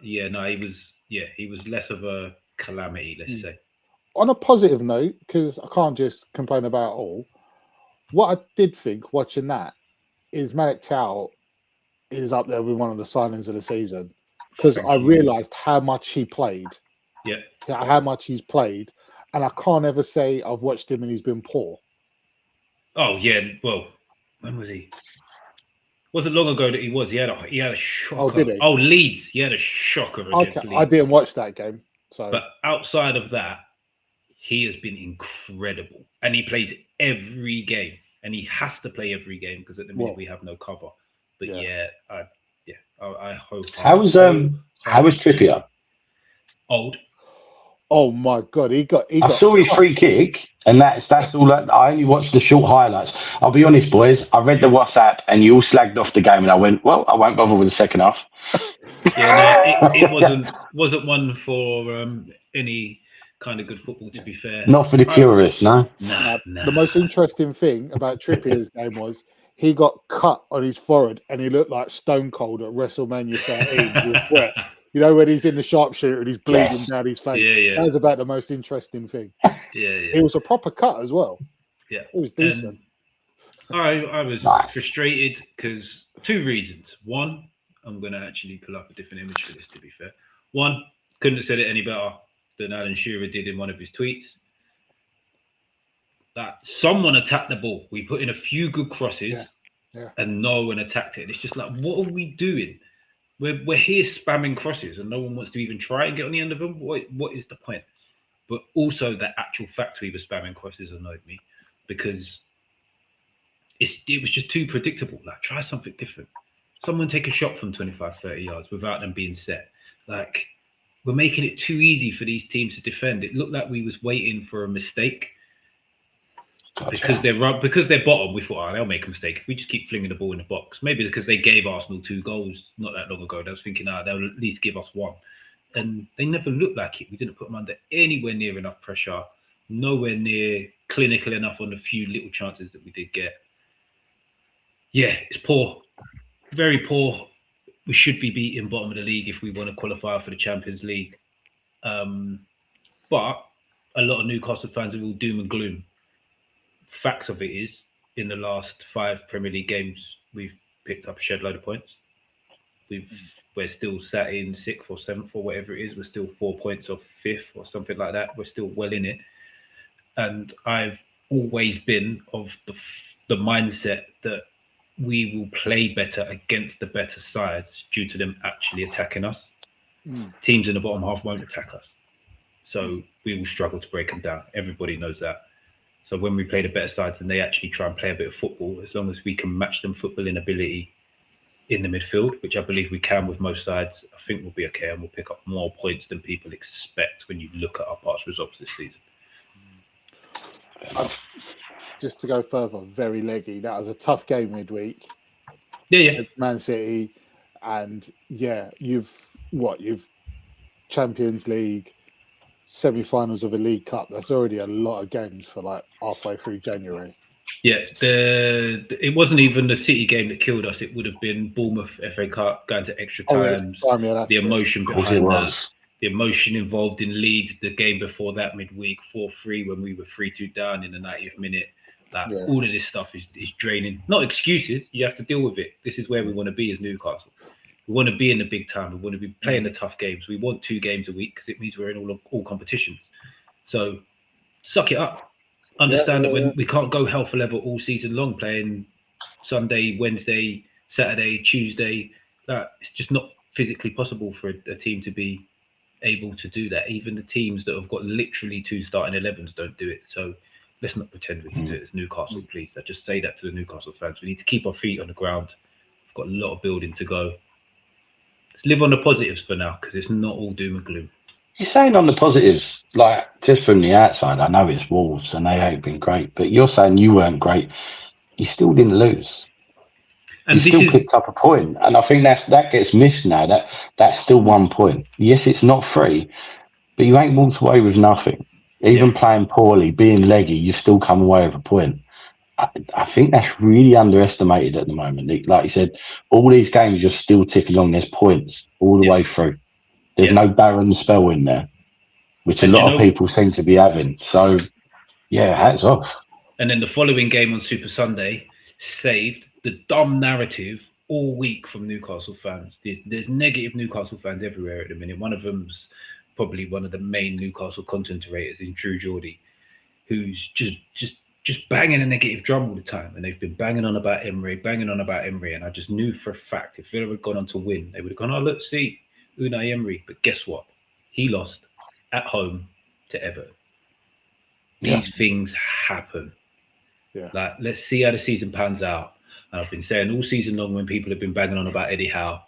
He was less of a calamity, let's say. On a positive note, because I can't just complain about it all. What I did think watching that is Malik Towell is up there with one of the signings of the season. Because I realised how much he played. Yeah. How much he's played. And I can't ever say I've watched him and he's been poor. Oh, yeah. Well, when was he? Wasn't long ago that he was. He had a shocker. Oh, did he? Oh, Leeds. He had a shocker against Leeds. I didn't watch that game. But outside of that, he has been incredible. And he plays every game. And he has to play every game because at the minute we have no cover. But I hope. How was Trippier? Old. Oh my god, he got. I saw his free kick, and that's all. I only watched the short highlights. I'll be honest, boys. I read the WhatsApp, and you all slagged off the game, and I went, "Well, I won't bother with the second half." It wasn't one for any kind of good football, to be fair. Not for the curious, no. Nah. The most interesting thing about Trippier's game was he got cut on his forehead and he looked like Stone Cold at WrestleMania 13 with wet. You know, when he's in the sharpshooter and he's bleeding down his face. Yeah. That was about the most interesting thing. Yeah. It was a proper cut as well. Yeah. It was decent. I was frustrated because 2 reasons. One, I'm going to actually pull up a different image for this, to be fair. One, couldn't have said it any better than Alan Shearer did in one of his tweets. That someone attacked the ball. We put in a few good crosses and no one attacked it. And it's just like, what are we doing? We're here spamming crosses and no one wants to even try and get on the end of them. What is the point? But also the actual fact we were spamming crosses annoyed me because it was just too predictable. Like, try something different. Someone take a shot from 25, 30 yards without them being set. Like, we're making it too easy for these teams to defend. It looked like we was waiting for a mistake. Because they're bottom, we thought, they'll make a mistake if we just keep flinging the ball in the box. Maybe because they gave Arsenal 2 goals not that long ago. They was thinking, they'll at least give us 1. And they never looked like it. We didn't put them under anywhere near enough pressure, nowhere near clinical enough on the few little chances that we did get. Yeah, it's poor. Very poor. We should be beating bottom of the league if we want to qualify for the Champions League. But a lot of Newcastle fans are all doom and gloom. Facts of it is, in the last 5 Premier League games, we've picked up a shed load of points. We're still sat in 6th or 7th or whatever it is. We're still 4 points off 5th or something like that. We're still well in it. And I've always been of the mindset that we will play better against the better sides due to them actually attacking us. Teams in the bottom half won't attack us. So we will struggle to break them down. Everybody knows that. So when we play the better sides and they actually try and play a bit of football, as long as we can match them footballing ability in the midfield, which I believe we can with most sides, I think we'll be okay and we'll pick up more points than people expect when you look at our past results this season. Just to go further, very leggy. That was a tough game midweek. Yeah. Man City, and you've Champions League, semi-finals of a League Cup. That's already a lot of games for like halfway through January. Yeah, it wasn't even the City game that killed us. It would have been Bournemouth FA Cup going to extra times. The emotion behind that. The emotion involved in Leeds, the game before that midweek, 4-3 when we were 3-2 down in the 90th minute. All of this stuff is draining. Not excuses. You have to deal with it. This is where we want to be as Newcastle. We want to be in the big time. We want to be playing the tough games. We want 2 games a week because it means we're in all competitions. So suck it up. Understand that when we can't go hell for leather all season long, playing Sunday, Wednesday, Saturday, Tuesday. It's just not physically possible for a team to be able to do that. Even the teams that have got literally 2 starting 11s don't do it. So let's not pretend we can do it as Newcastle, please. I just say that to the Newcastle fans. We need to keep our feet on the ground. We've got a lot of building to go. Let's live on the positives for now because it's not all doom and gloom. You're saying on the positives, like just from the outside, I know it's Wolves and they ain't been great, but you're saying you weren't great. You still didn't lose. And you still picked up a point. And I think that gets missed now. That's still 1 point. Yes, it's not free, but you ain't walked away with nothing. Even playing poorly, being leggy, you've still come away with a point. I think that's really underestimated at the moment. Like you said, all these games you're still ticking along. There's points all the way through. There's no barren spell in there, which a lot of people seem to be having. So, hats off. And then the following game on Super Sunday saved the dumb narrative all week from Newcastle fans. There's negative Newcastle fans everywhere at the minute. One of them's probably one of the main Newcastle content creators in True Geordie, who's just banging a negative drum all the time. And they've been banging on about Emery. And I just knew for a fact if Villa had gone on to win, they would have gone, look, see, Unai Emery. But guess what? He lost at home to Everton. These things happen. Like, let's see how the season pans out. And I've been saying all season long when people have been banging on about Eddie Howe,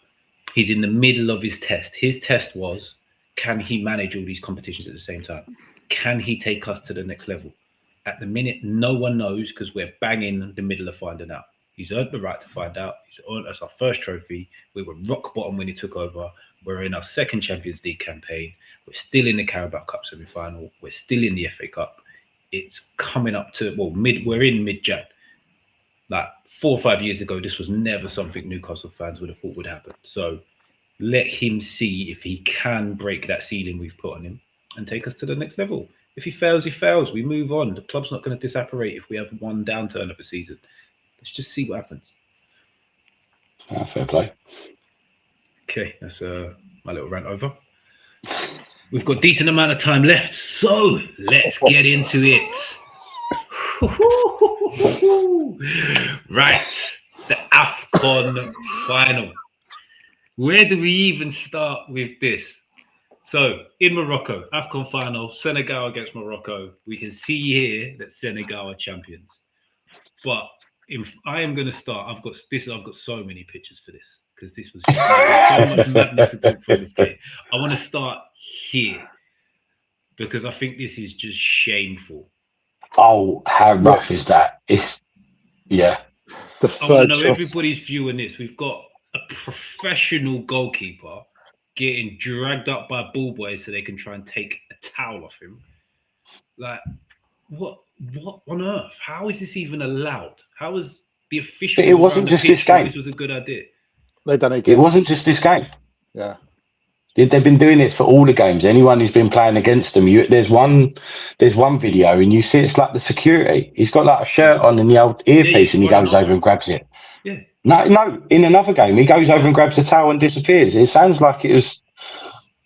he's in the middle of his test. His test was, can he manage all these competitions at the same time? Can he take us to the next level? At the minute, no one knows because we're banging the middle of finding out. He's earned the right to find out. That's our first trophy. We were rock bottom when he took over. We're in our second Champions League campaign. We're still in the Carabao Cup semi-final. We're still in the FA Cup. It's coming up to, we're in mid-Jan. Like 4 or 5 years ago, this was never something Newcastle fans would have thought would happen. So let him see if he can break that ceiling we've put on him and take us to the next level. If he fails, he fails. We move on. The club's not going to disapparate if we have one downturn of a season. Let's just see what happens. Fair play. Okay, that's my little rant over. We've got a decent amount of time left, so let's get into it. Right, the Afcon final. Where do we even start with this? So, in Morocco, Afcon final, Senegal against Morocco. We can see here that Senegal are champions. But I am going to start. I've got so many pictures for this because this was just, so much madness to talk through this game. I want to start here because I think this is just shameful. Oh, how rough is that? Yeah. The I want to know choice. everybody's view on this. We've got a professional goalkeeper getting dragged up by ball boys so they can try and take a towel off him. Like, what on earth? How is this even allowed? How is the official? But it wasn't just this game. This was a good idea. They done it again. It wasn't just this game. Yeah. They've been doing it for all the games. Anyone who's been playing against them, there's one video, and you see it's like the security. He's got like a shirt on and the old earpiece, and he goes over and grabs it. Yeah. No. In another game, he goes over and grabs the towel and disappears. It sounds like it was.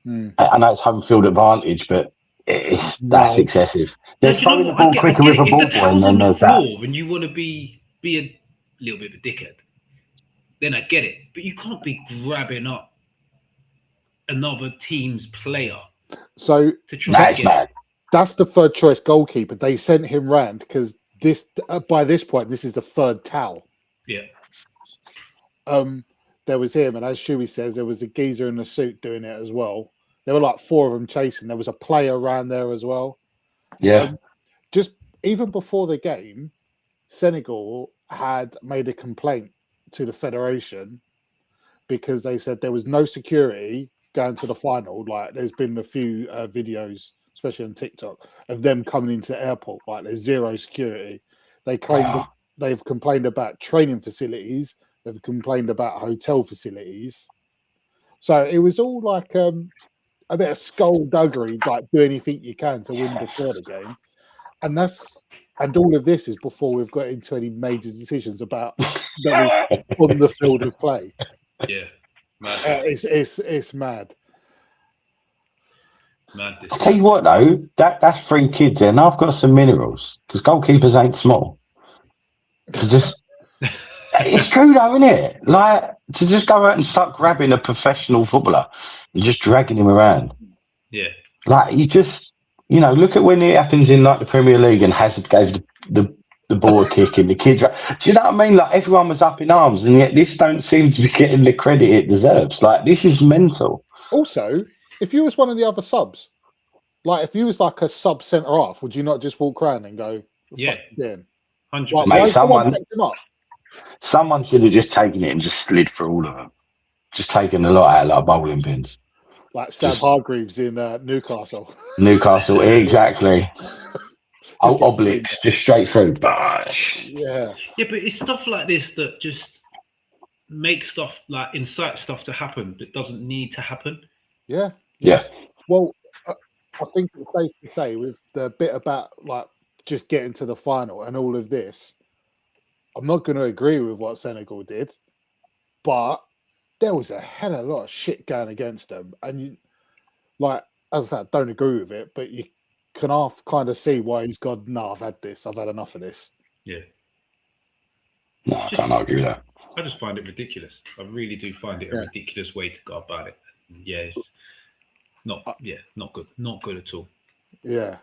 I know it's home field advantage, but that's excessive. They're throwing the ball quicker with a ball boy, and then there's that. And you want to be a little bit of a dickhead, then I get it. But you can't be grabbing up another team's player. So to try to get it. That's the third choice goalkeeper. They sent him round because this by this point this is the third towel. Yeah. There was him, and as Shuey says, there was a geezer in a suit doing it as well. There were like 4 of them chasing. There was a player around there as well. Yeah. Just even before the game, Senegal had made a complaint to the federation because they said there was no security going to the final. Like, there's been a few videos, especially on TikTok, of them coming into the airport. Like, there's zero security. They've complained about training facilities. They've complained about hotel facilities. So it was all like a bit of skullduggery, like do anything you can to win before the game. And all of this is before we've got into any major decisions about that was on the field of play. Yeah. It's mad. I'll tell you what though, that's 3 kids there, and I've got some minerals because goalkeepers ain't small. It's true though, isn't it? Like, to just go out and start grabbing a professional footballer and just dragging him around. Yeah. Like, you just, look at when it happens in like the Premier League and Hazard gave the ball a kick and the kids. Do you know what I mean? Like, everyone was up in arms, and yet this don't seem to be getting the credit it deserves. Like, this is mental. Also, if you was one of the other subs, like if you was like a sub centre half, would you not just walk around and go, yeah, 100%? Mate, someone should have just taken it and just slid through all of them. Just taken a lot out like bowling pins. Like Sam Hargreaves in Newcastle. Newcastle, exactly. Obliques, just straight through. Yeah. Yeah, but it's stuff like this that just makes stuff, like incite stuff to happen that doesn't need to happen. Yeah. Yeah. Well, I think it's safe to say with the bit about like just getting to the final and all of this, I'm not going to agree with what Senegal did, but there was a hell of a lot of shit going against them. And you, like, as I said, don't agree with it, but you can half kind of see why he's gone, no, I've had this. I've had enough of this. Yeah. No, I can't argue with that. I just find it ridiculous. I really do find it a ridiculous way to go about it. Yeah, it's not good. Not good at all. Yeah.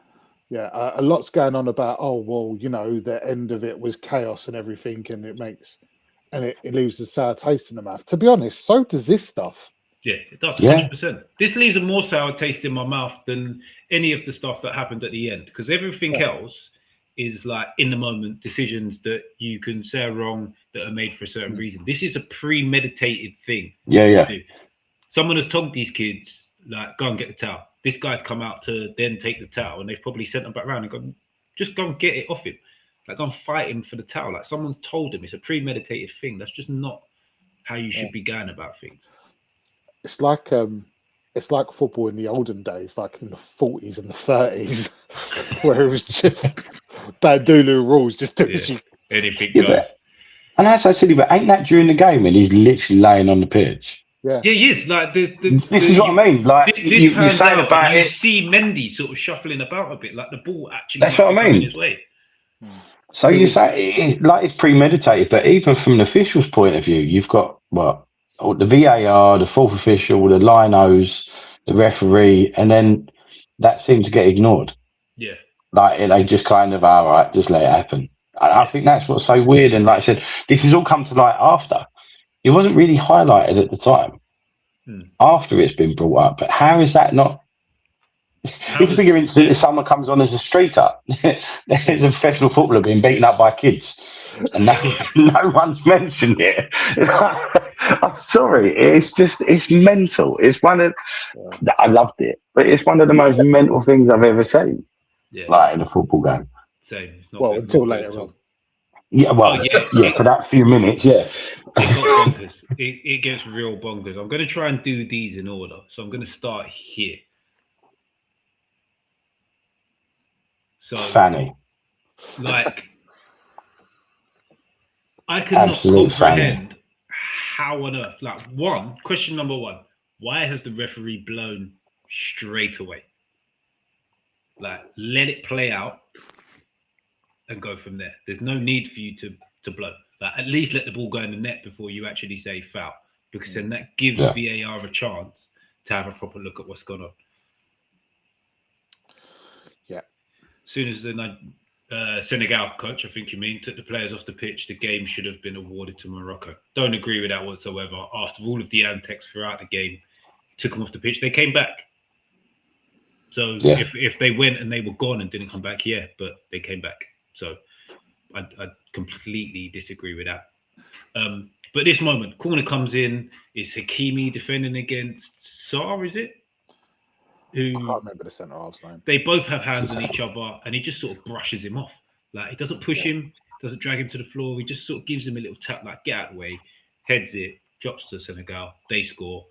Yeah, a lot's going on about, the end of it was chaos and everything, and it leaves a sour taste in the mouth. To be honest, so does this stuff. Yeah, it does, 100%. This leaves a more sour taste in my mouth than any of the stuff that happened at the end, because everything else is like in the moment decisions that you can say are wrong that are made for a certain reason. This is a premeditated thing. Yeah. Someone has told these kids, like, go and get the towel. This guy's come out to then take the towel, and they've probably sent him back around and gone, just go and get it off him. Like, go and fight him for the towel. Like, someone's told him. It's a premeditated thing. That's just not how you should be going about things. It's like football in the olden days, like in the 40s and the 30s, where it was just Bandulu rules, just do as you. Anything Yeah, goes. and that's so silly, but ain't that during the game when he's literally laying on the pitch? Yeah, he is. Like, This is what I mean. Like, This you're pans saying out, about and you it. see Mendy sort of shuffling about a bit, like the ball actually. That's what I coming mean. His way. So you say it's premeditated, but even from an official's point of view, you've got the VAR, the fourth official, the linos, the referee, and then that seems to get ignored. Yeah. Like they just kind of, all right, just let it happen. And I think that's what's so weird. And like I said, this has all come to light after. It wasn't really highlighted at the time. After it's been brought up, but how is that not? If a bigger incident if someone comes on as a streaker, there's a professional footballer being beaten up by kids, and no one's mentioned it. I'm sorry, it's mental. It's one of I loved it, but it's one of the most mental things I've ever seen. Yeah. Like in a football game. Same. It's not well, good, until not later good at on. all. Yeah, well, yeah, for that few minutes, yeah. It got bonkers. It gets real bonkers. I'm going to try and do these in order. So I'm going to start here. So, Fanny. like, I cannot Absolute comprehend how on earth. Like, question number one: why has the referee blown straight away? Like, let it play out and go from there. There's no need for you to blow. Like, at least let the ball go in the net before you actually say foul, because then that gives VAR a chance to have a proper look at what's going on. Yeah. As soon as the Senegal coach, I think you mean, took the players off the pitch, the game should have been awarded to Morocco. Don't agree with that whatsoever. After all of the antics throughout the game, took them off the pitch, they came back. So if they went and they were gone and didn't come back, but they came back. So I completely disagree with that. But this moment, corner comes in, is Hakimi defending against Sarr, is it? I can't remember the centre half's name. They both have hands on each other, and he just sort of brushes him off. Like, he doesn't push him, doesn't drag him to the floor. He just sort of gives him a little tap, like, get out of the way, heads it, drops to Senegal. They score.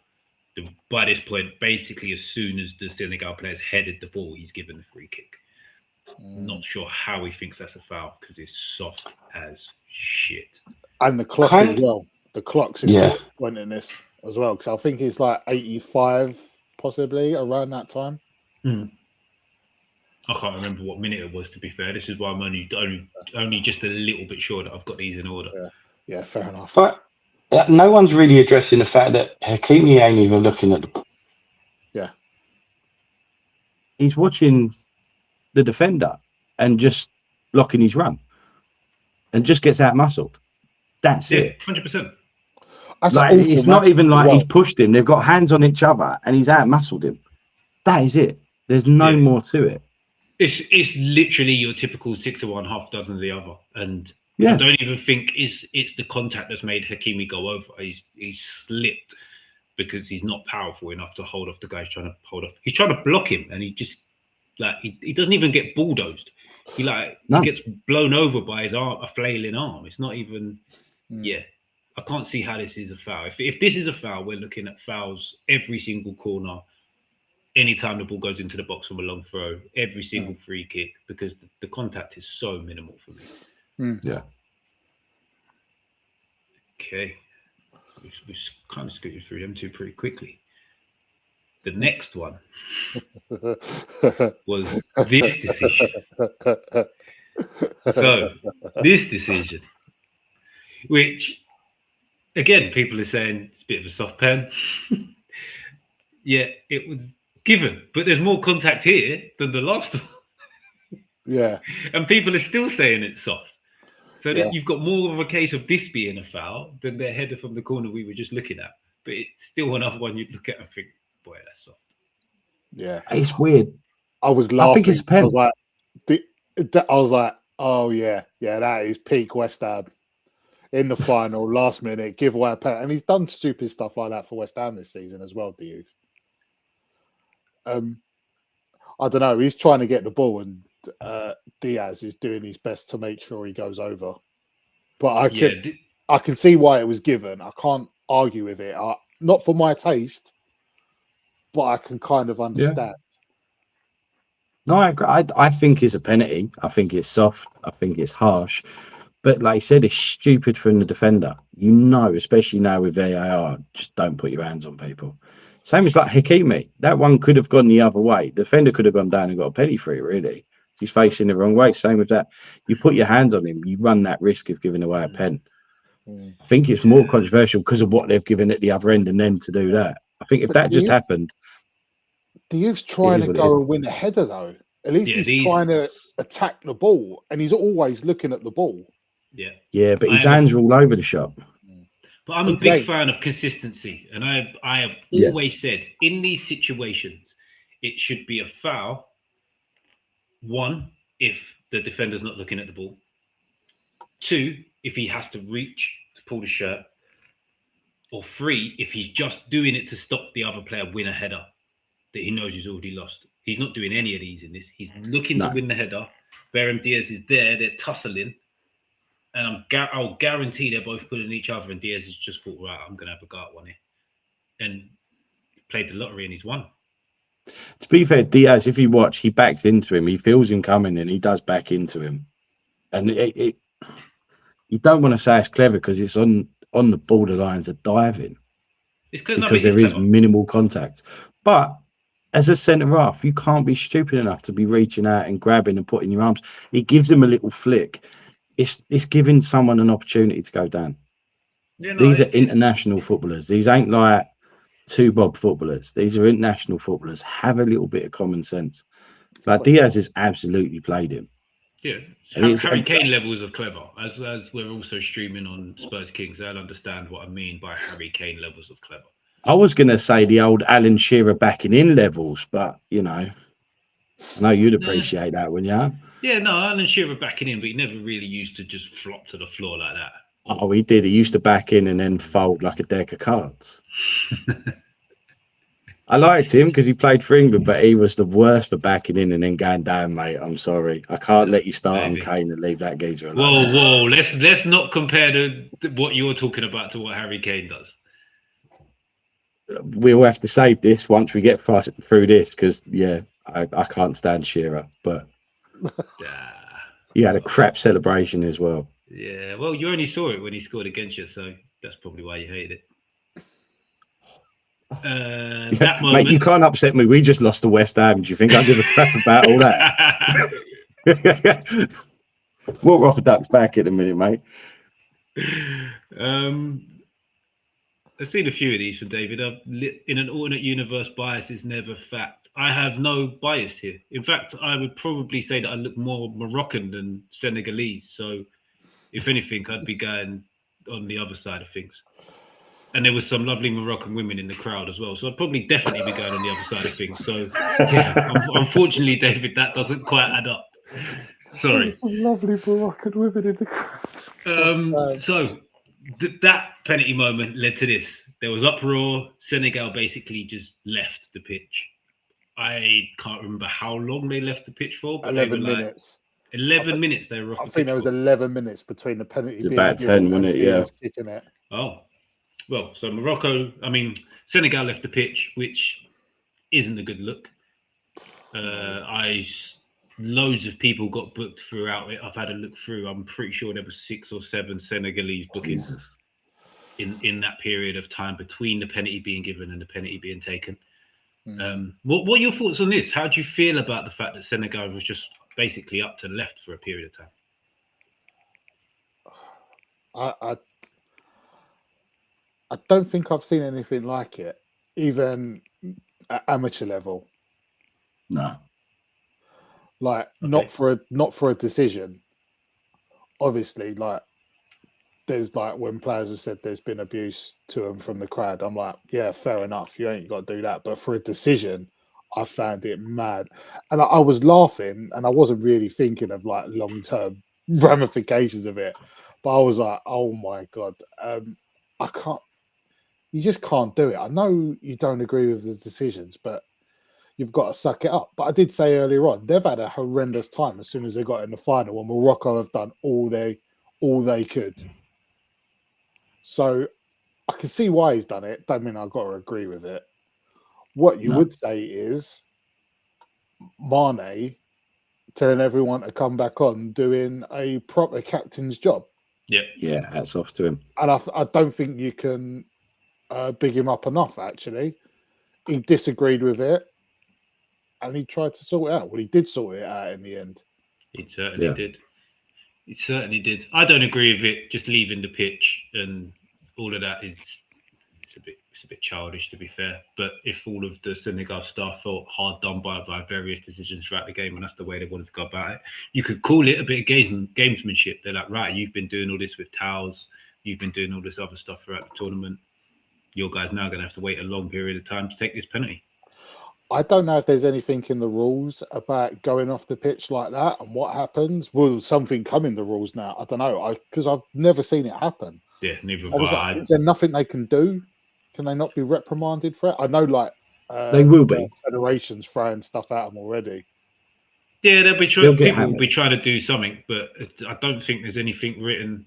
By this point, basically, as soon as the Senegal players headed the ball, he's given the free kick. Not sure how he thinks that's a foul, because it's soft as shit. And the clock as well. The clock's important in this as well, because I think it's like 85, possibly, around that time. I can't remember what minute it was, to be fair. This is why I'm only just a little bit sure that I've got these in order. Yeah, fair enough. But no one's really addressing the fact that Hakimi ain't even looking at the. Yeah. He's watching the defender and just blocking his run and just gets out muscled. That's it. 100%. Like, it's not even like he's pushed him. They've got hands on each other and he's out muscled him. That is it. There's no more to it. It's literally your typical 6 of one, half dozen of the other. And I don't even think it's the contact that's made Hakimi go over. He's slipped because he's not powerful enough to hold off the guy he's trying to hold off. He's trying to block him, and he just he doesn't even get bulldozed. He gets blown over by his arm, a flailing arm. It's not even. I can't see how this is a foul. If this is a foul, we're looking at fouls every single corner, anytime the ball goes into the box from a long throw, every single free kick, because the contact is so minimal for me. Yeah. Okay. We kind of scooted through them two pretty quickly. The next one was this decision. So, this decision, which, again, people are saying it's a bit of a soft pen. It was given, but there's more contact here than the last one. Yeah. And people are still saying it's soft. So that you've got more of a case of this being a foul than the header from the corner we were just looking at. But it's still another one you'd look at and think, boy, that's soft. Yeah. It's weird. I was laughing. I think it's a pen. I was like, oh, yeah, that is peak West Ham. in the final, last minute, give away a penalty. And he's done stupid stuff like that for West Ham this season as well, Diouf. I don't know. He's trying to get the ball, and Diaz is doing his best to make sure he goes over. But I can see why it was given. I can't argue with it. Not for my taste, but I can kind of understand. No, I agree. I think it's a penalty. I think it's soft. I think it's harsh. But like I said, it's stupid from the defender. Especially now with VAR, just don't put your hands on people. Same as like Hakimi. That one could have gone the other way. The defender could have gone down and got a penalty for it, really. He's facing the wrong way. Same with that. You put your hands on him, you run that risk of giving away a pen. I think it's more controversial because of what they've given at the other end and then to do that. I think if that just happened. The youth's trying to go and win a header, though. At least he's trying to attack the ball, and he's always looking at the ball. Yeah, but his hands are all over the shop. But I'm a big fan of consistency, and I have always said in these situations, it should be a foul. 1, if the defender's not looking at the ball. 2, if he has to reach to pull the shirt. Or 3, if he's just doing it to stop the other player win a header that he knows he's already lost. He's not doing any of these in this. He's looking to win the header. Brahim Diaz is there. They're tussling. And I'll guarantee they're both pulling each other. And Diaz has just thought, right, I'm going to have a go at one here. And played the lottery and he's won. To be fair, Diaz, if you watch, he backs into him. He feels him coming and he does back into him. And you don't want to say it's clever because it's on the borderlines of diving. It's because there is minimal contact. But as a centre half, you can't be stupid enough to be reaching out and grabbing and putting your arms. It gives him a little flick. It's giving someone an opportunity to go down. These are international footballers. These ain't like two-bob footballers. These are international footballers. Have a little bit of common sense. Like Diaz has absolutely played him. Yeah, Harry Kane levels of clever. As we're also streaming on Spurs Kings, they'll understand what I mean by Harry Kane levels of clever. I was going to say the old Alan Shearer backing in levels, but I know you'd appreciate that, wouldn't you? Yeah, no, Alan Shearer backing in, but he never really used to just flop to the floor like that. Oh, he did. He used to back in and then fold like a deck of cards. I liked him because he played for England, but he was the worst for backing in and then going down, mate. I'm sorry. I can't let you start on Kane and leave that geezer alone. Whoa. Let's not compare what you're talking about to what Harry Kane does. We'll have to save this once we get through this because, I can't stand Shearer, but he had a crap celebration as well. Yeah, well, you only saw it when he scored against you, so that's probably why you hated it. That moment, mate, you can't upset me. We just lost to West Ham. Do you think I give a crap about all that? We'll rock the Ducks back in a minute, mate. I've seen a few of these from David. In an alternate universe, bias is never fact. I have no bias here. In fact, I would probably say that I look more Moroccan than Senegalese. So, if anything, I'd be going on the other side of things. And there was some lovely Moroccan women in the crowd as well. So I'd probably definitely be going on the other side of things. So, unfortunately, David, that doesn't quite add up. Sorry. Some lovely Moroccan women in the crowd. So that penalty moment led to this. There was uproar. Senegal basically just left the pitch. I can't remember how long they left the pitch for. But 11 minutes. 11 minutes they were off the pitch. I think there was 11 minutes between the penalty being about 10 minutes, kicking it. Oh. Well, so Senegal left the pitch, which isn't a good look. Loads of people got booked throughout it. I've had a look through. I'm pretty sure there were 6 or 7 Senegalese bookings in that period of time between the penalty being given and the penalty being taken. What are your thoughts on this? How do you feel about the fact that Senegal was just basically up to the left for a period of time? I don't think I've seen anything like it, even at amateur level. No. Like not for a decision. Obviously, like there's like when players have said there's been abuse to them from the crowd. I'm like, yeah, fair enough. You ain't got to do that. But for a decision, I found it mad, and I was laughing, and I wasn't really thinking of like long-term ramifications of it. But I was like, oh my God, I can't. You just can't do it. I know you don't agree with the decisions, but you've got to suck it up. But I did say earlier on, they've had a horrendous time as soon as they got in the final, and Morocco have done all they could. So I can see why he's done it. Don't mean I've got to agree with it. What you would say is Mane telling everyone to come back on, doing a proper captain's job. Yeah, hats off to him. And I don't think you can big him up enough, actually. He disagreed with it, and he tried to sort it out. Well, he did sort it out in the end. He certainly did. He certainly did. I don't agree with it. Just leaving the pitch and all of that is it's a bit childish, to be fair. But if all of the Senegal staff felt hard done by various decisions throughout the game, and that's the way they wanted to go about it, you could call it a bit of gamesmanship. They're like, right, you've been doing all this with towels, you've been doing all this other stuff throughout the tournament. Your guys now going to have to wait a long period of time to take this penalty. I don't know if there's anything in the rules about going off the pitch like that and what happens. Will something come in the rules now? I don't know, because I've never seen it happen. Yeah, neither I was have I. like, is there nothing they can do? Can they not be reprimanded for it? I know, like they will be. Federations throwing stuff at them already. Yeah, people will be trying to do something, but I don't think there's anything written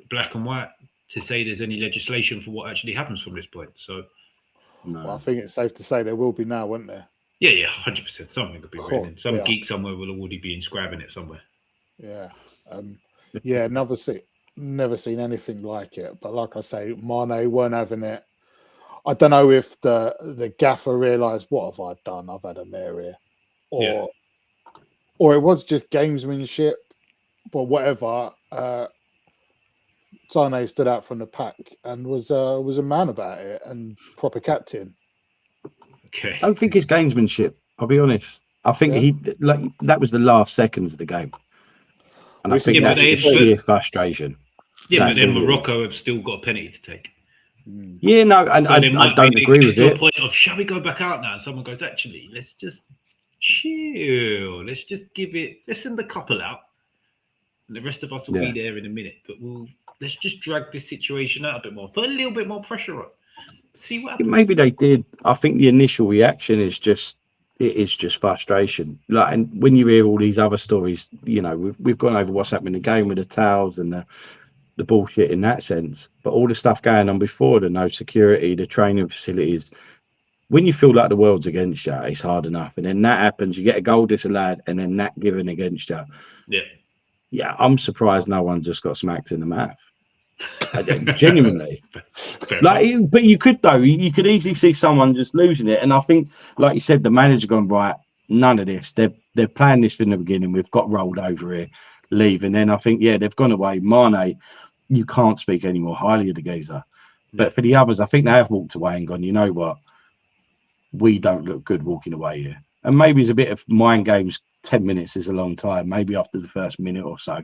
black and white to say there's any legislation for what actually happens from this point. So, well, I think it's safe to say there will be now, won't there? Yeah, 100%. Something could be written. Some geek somewhere will already be inscribing it somewhere. Yeah, never seen anything like it. But like I say, Mane weren't having it. I don't know if the gaffer realised, what have I done? I've had a mare here, or it was just gamesmanship, but whatever. Sane stood out from the pack and was a man about it and proper captain. Okay. I don't think it's gamesmanship. I'll be honest. I think that was the last seconds of the game, and I think that's sheer frustration. Yeah, but then Morocco have still got a penalty to take. Yeah, no, and so I don't agree with it. A point of, shall we go back out now? And someone goes, actually, let's just chill. Let's just let's send the couple out. And the rest of us will be there in a minute. But let's just drag this situation out a bit more. Put a little bit more pressure on. See what happens. Maybe they did. I think the initial reaction is just frustration. Like, and when you hear all these other stories, we've gone over what's happened in the game with the towels and the bullshit in that sense, but all the stuff going on before, the no security, the training facilities, when you feel like the world's against you, it's hard enough. And then that happens, you get a goal disallowed, and then that given against you. Yeah, I'm surprised no one just got smacked in the mouth. Genuinely. But you could, though, you could easily see someone just losing it. And I think, like you said, the manager gone, right, none of this. They're playing this from the beginning. We've got rolled over here, leave. And then I think, they've gone away. Mane, you can't speak any more highly of the geezer. But for the others, I think they have walked away and gone, you know what? We don't look good walking away here. And maybe it's a bit of mind games. 10 minutes is a long time. Maybe after the first minute or so.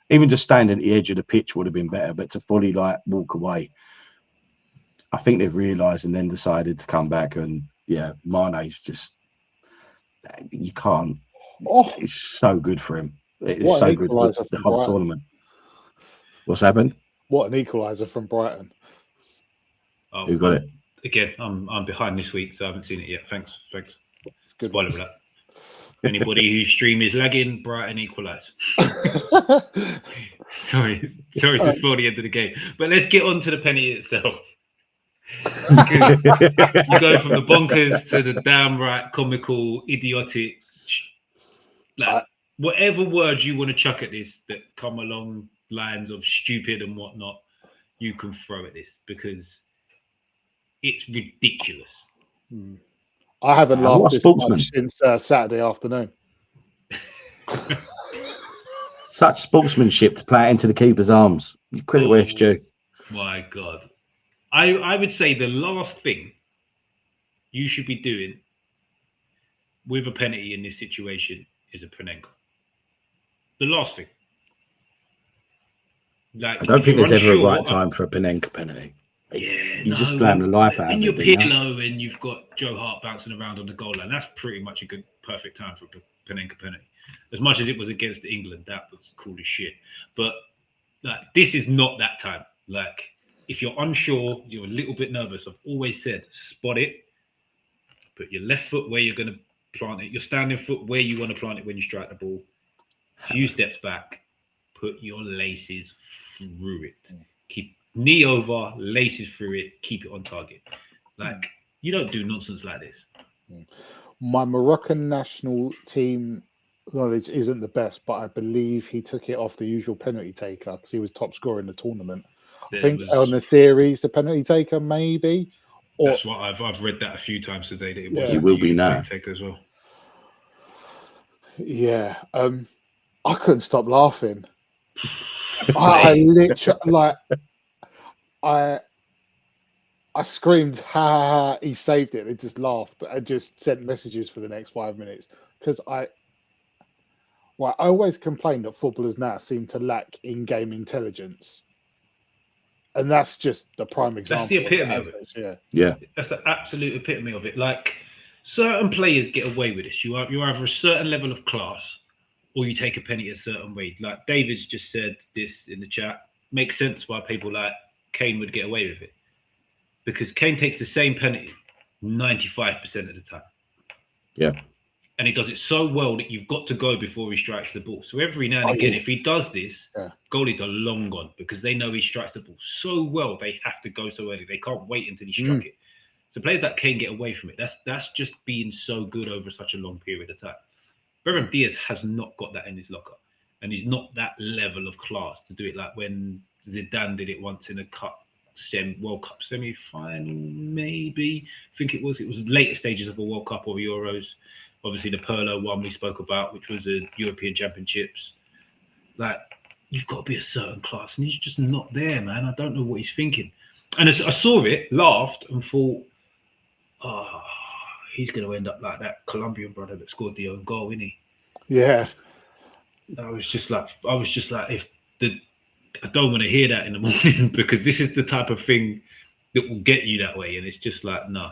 Even just standing at the edge of the pitch would have been better. But to fully walk away, I think they've realised and then decided to come back. And Mane's just, you can't. It's so good for him. It's so good for the whole tournament. What's happened? What an equaliser from Brighton. Oh, who got it? Again, I'm behind this week, so I haven't seen it yet. Thanks. It's good. Spoiler alert. Anybody whose stream is lagging, Brighton equalise. Sorry to spoil the end of the game. But let's get on to the penalty itself. You go from the bonkers to the downright comical, idiotic, whatever words you want to chuck at this that come along lines of stupid and whatnot, you can throw at this because it's ridiculous. I haven't laughed this much since Saturday afternoon. Such sportsmanship to play it into the keeper's arms. You credit where it's due. My God. I would say the last thing you should be doing with a penalty in this situation is a Panenka. The last thing. I don't think there's ever a right time for a Panenka penalty. You just slam the life out of it. When you're Pirlo and you've got Joe Hart bouncing around on the goal line, that's pretty much a good, perfect time for a Panenka penalty. As much as it was against England, that was cool as shit. But Like, this is not that time. Like, if you're unsure, you're a little bit nervous, I've always said, spot it. Put your left foot where you're going to plant it. Your standing foot where you want to plant it when you strike the ball. Few steps back. Put your laces through it. Keep knee over, laces through it. Keep it on target. Like, you don't do nonsense like this. My Moroccan national team knowledge isn't the best, but I believe he took it off the usual penalty taker because he was top scorer in the tournament. I think on the series, the penalty taker maybe. Or, that's what I've read that a few times today. That it will be now. Taker as well. Yeah, I couldn't stop laughing. I literally like I screamed, ha, ha, ha, he saved it. And just laughed. I just sent messages for the next 5 minutes because I always complain that footballers now seem to lack in-game intelligence. And that's just the prime example. That's the epitome of it. Yeah. That's the absolute epitome of it. Like, certain players get away with this. You're either a certain level of class or you take a penalty a certain way. Like David's just said this in the chat. Makes sense why people like Kane would get away with it. Because Kane takes the same penalty 95% of the time. Yeah. And he does it so well that you've got to go before he strikes the ball. So every now and again, if he does this, goalies are long gone because they know he strikes the ball so well, they have to go so early. They can't wait until he struck it. So players like Kane get away from it. That's just being so good over such a long period of time. Prem Diaz has not got that in his locker. And he's not that level of class to do it like when Zidane did it once in a World Cup semi-final, maybe. I think it was later stages of a World Cup or Euros. Obviously, the Perlo one we spoke about, which was the European Championships. Like, you've got to be a certain class, and he's just not there, man. I don't know what he's thinking. And I saw it, laughed, and thought, oh, he's going to end up like that Colombian brother that scored the own goal, isn't he? Yeah. I was just like, I don't want to hear that in the morning because this is the type of thing that will get you that way. And it's just like, nah,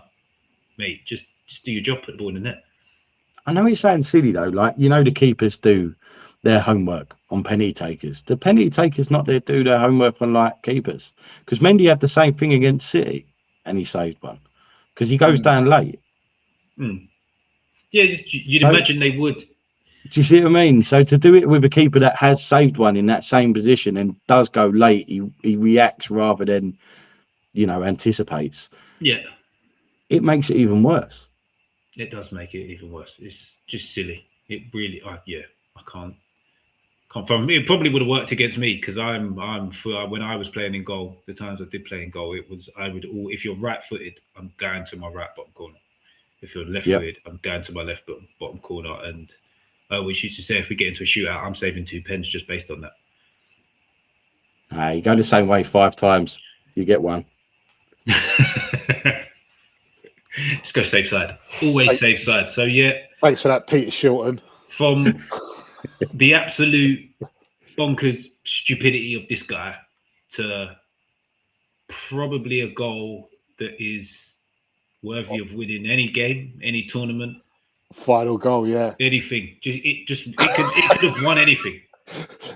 mate, just do your job, put the ball in the net. I know it's sounds silly though. Like, you know, the keepers do their homework on penalty takers. The penalty takers not there do their homework on like keepers. Because Mendy had the same thing against City and he saved one because he goes down late. Yeah, you'd imagine they would. Do you see what I mean? So to do it with a keeper that has saved one in that same position and does go late, he reacts rather than, you know, anticipates. Yeah. It makes it even worse. It does make it even worse. It's just silly. It really, I can't. It probably would have worked against me because when I was playing in goal, the times I did play in goal, if you're right-footed, I'm going to my right bottom corner. If you're left-footed, I'm going to my left bottom corner. And I always used to say, if we get into a shootout, I'm saving 2 pens just based on that. You go the same way 5 times, you get one. Just go safe side. Always safe side. So, yeah. Thanks for that, Peter Shilton. From the absolute bonkers stupidity of this guy to probably a goal that is worthy of winning any game, any tournament. Final goal, yeah. Anything. It could have won anything.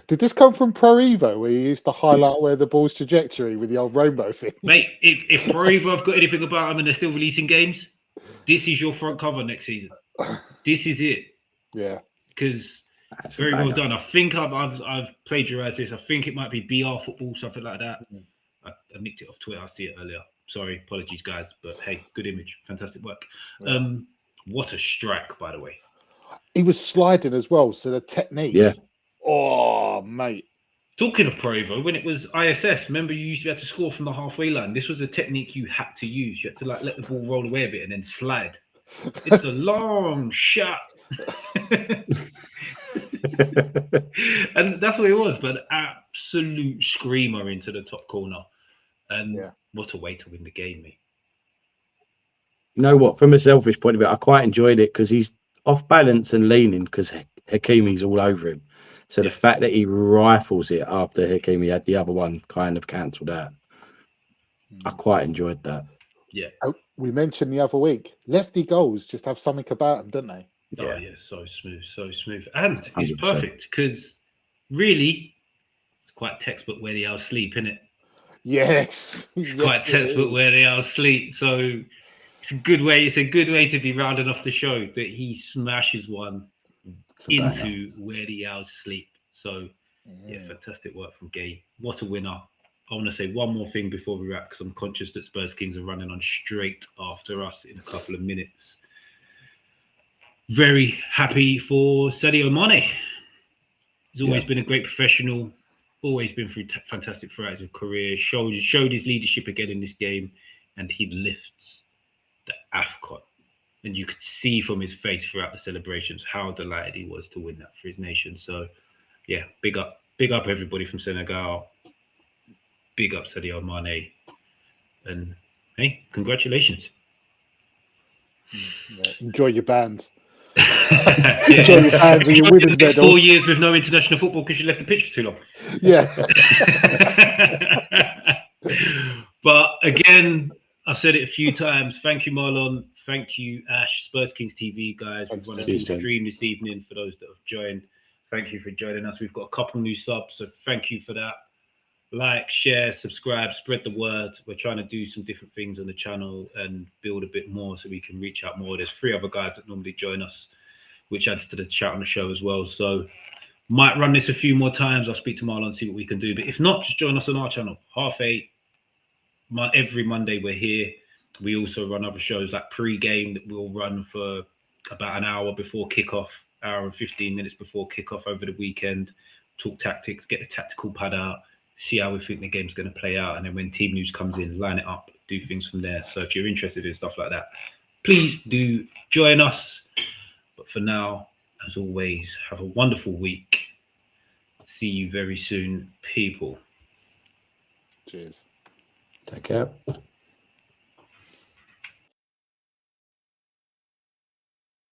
Did this come from Pro Evo, where you used to highlight where the ball's trajectory with the old rainbow thing? Mate, if Pro Evo have got anything about them and they're still releasing games, this is your front cover next season. This is it. Yeah. Because very well done. I think I've plagiarized this. I think it might be BR Football, something like that. I nicked it off Twitter. I see it earlier. Sorry, apologies, guys. But hey, good image. Fantastic work. Yeah. What a strike, by the way. He was sliding as well, so the technique. Yeah. Oh, mate. Talking of Pro Evo, when it was ISS, remember you used to be able to score from the halfway line. This was a technique you had to use. You had to like let the ball roll away a bit and then slide. It's a long shot. And that's what it was, but an absolute screamer into the top corner. And what a way to win the game, mate. You know what? From a selfish point of view, I quite enjoyed it because he's off balance and leaning because Hakimi's all over him. So the fact that he rifles it after Hakimi had the other one kind of cancelled out. I quite enjoyed that. Yeah. We mentioned the other week, lefty goals just have something about them, don't they? Oh, yeah. So smooth. And 100%. It's perfect because really, it's quite textbook where they are asleep, isn't it? Yes. It's quite textbook where they are asleep. So it's a good way. It's a good way to be rounding off the show that he smashes one into where the owls sleep. So yeah, fantastic work from Gay. What a winner. I want to say one more thing before we wrap, because I'm conscious that Spurs Kings are running on straight after us in a couple of minutes. Very happy for Sadio Mane. He's always been a great professional, always been fantastic throughout his career, showed his leadership again in this game, and he lifts the Afcon. And you could see from his face throughout the celebrations how delighted he was to win that for his nation. So yeah, big up everybody from Senegal. Big up Sadio Mane. And hey, congratulations. Yeah, enjoy your bands. Enjoy your bands with your winners medal. 4 years with no international football because you left the pitch for too long. Yeah. But again, I've said it a few times. Thank you, Marlon. Thank you, Ash. Spurs Kings TV, guys. We've run a full stream this evening for those that have joined. Thank you for joining us. We've got a couple new subs, so thank you for that. Like, share, subscribe, spread the word. We're trying to do some different things on the channel and build a bit more so we can reach out more. There's 3 other guys that normally join us, which adds to the chat on the show as well. So might run this a few more times. I'll speak to Marlon and see what we can do. But if not, just join us on our channel. 8:30. Every Monday we're here. We also run other shows like pre-game that we'll run for about an hour before kickoff, hour and 15 minutes before kickoff over the weekend. Talk tactics, get the tactical pad out, see how we think the game's going to play out, and then when team news comes in, line it up, do things from there. So if you're interested in stuff like that, please do join us. But for now, as always, have a wonderful week. See you very soon, people. Cheers. Take care.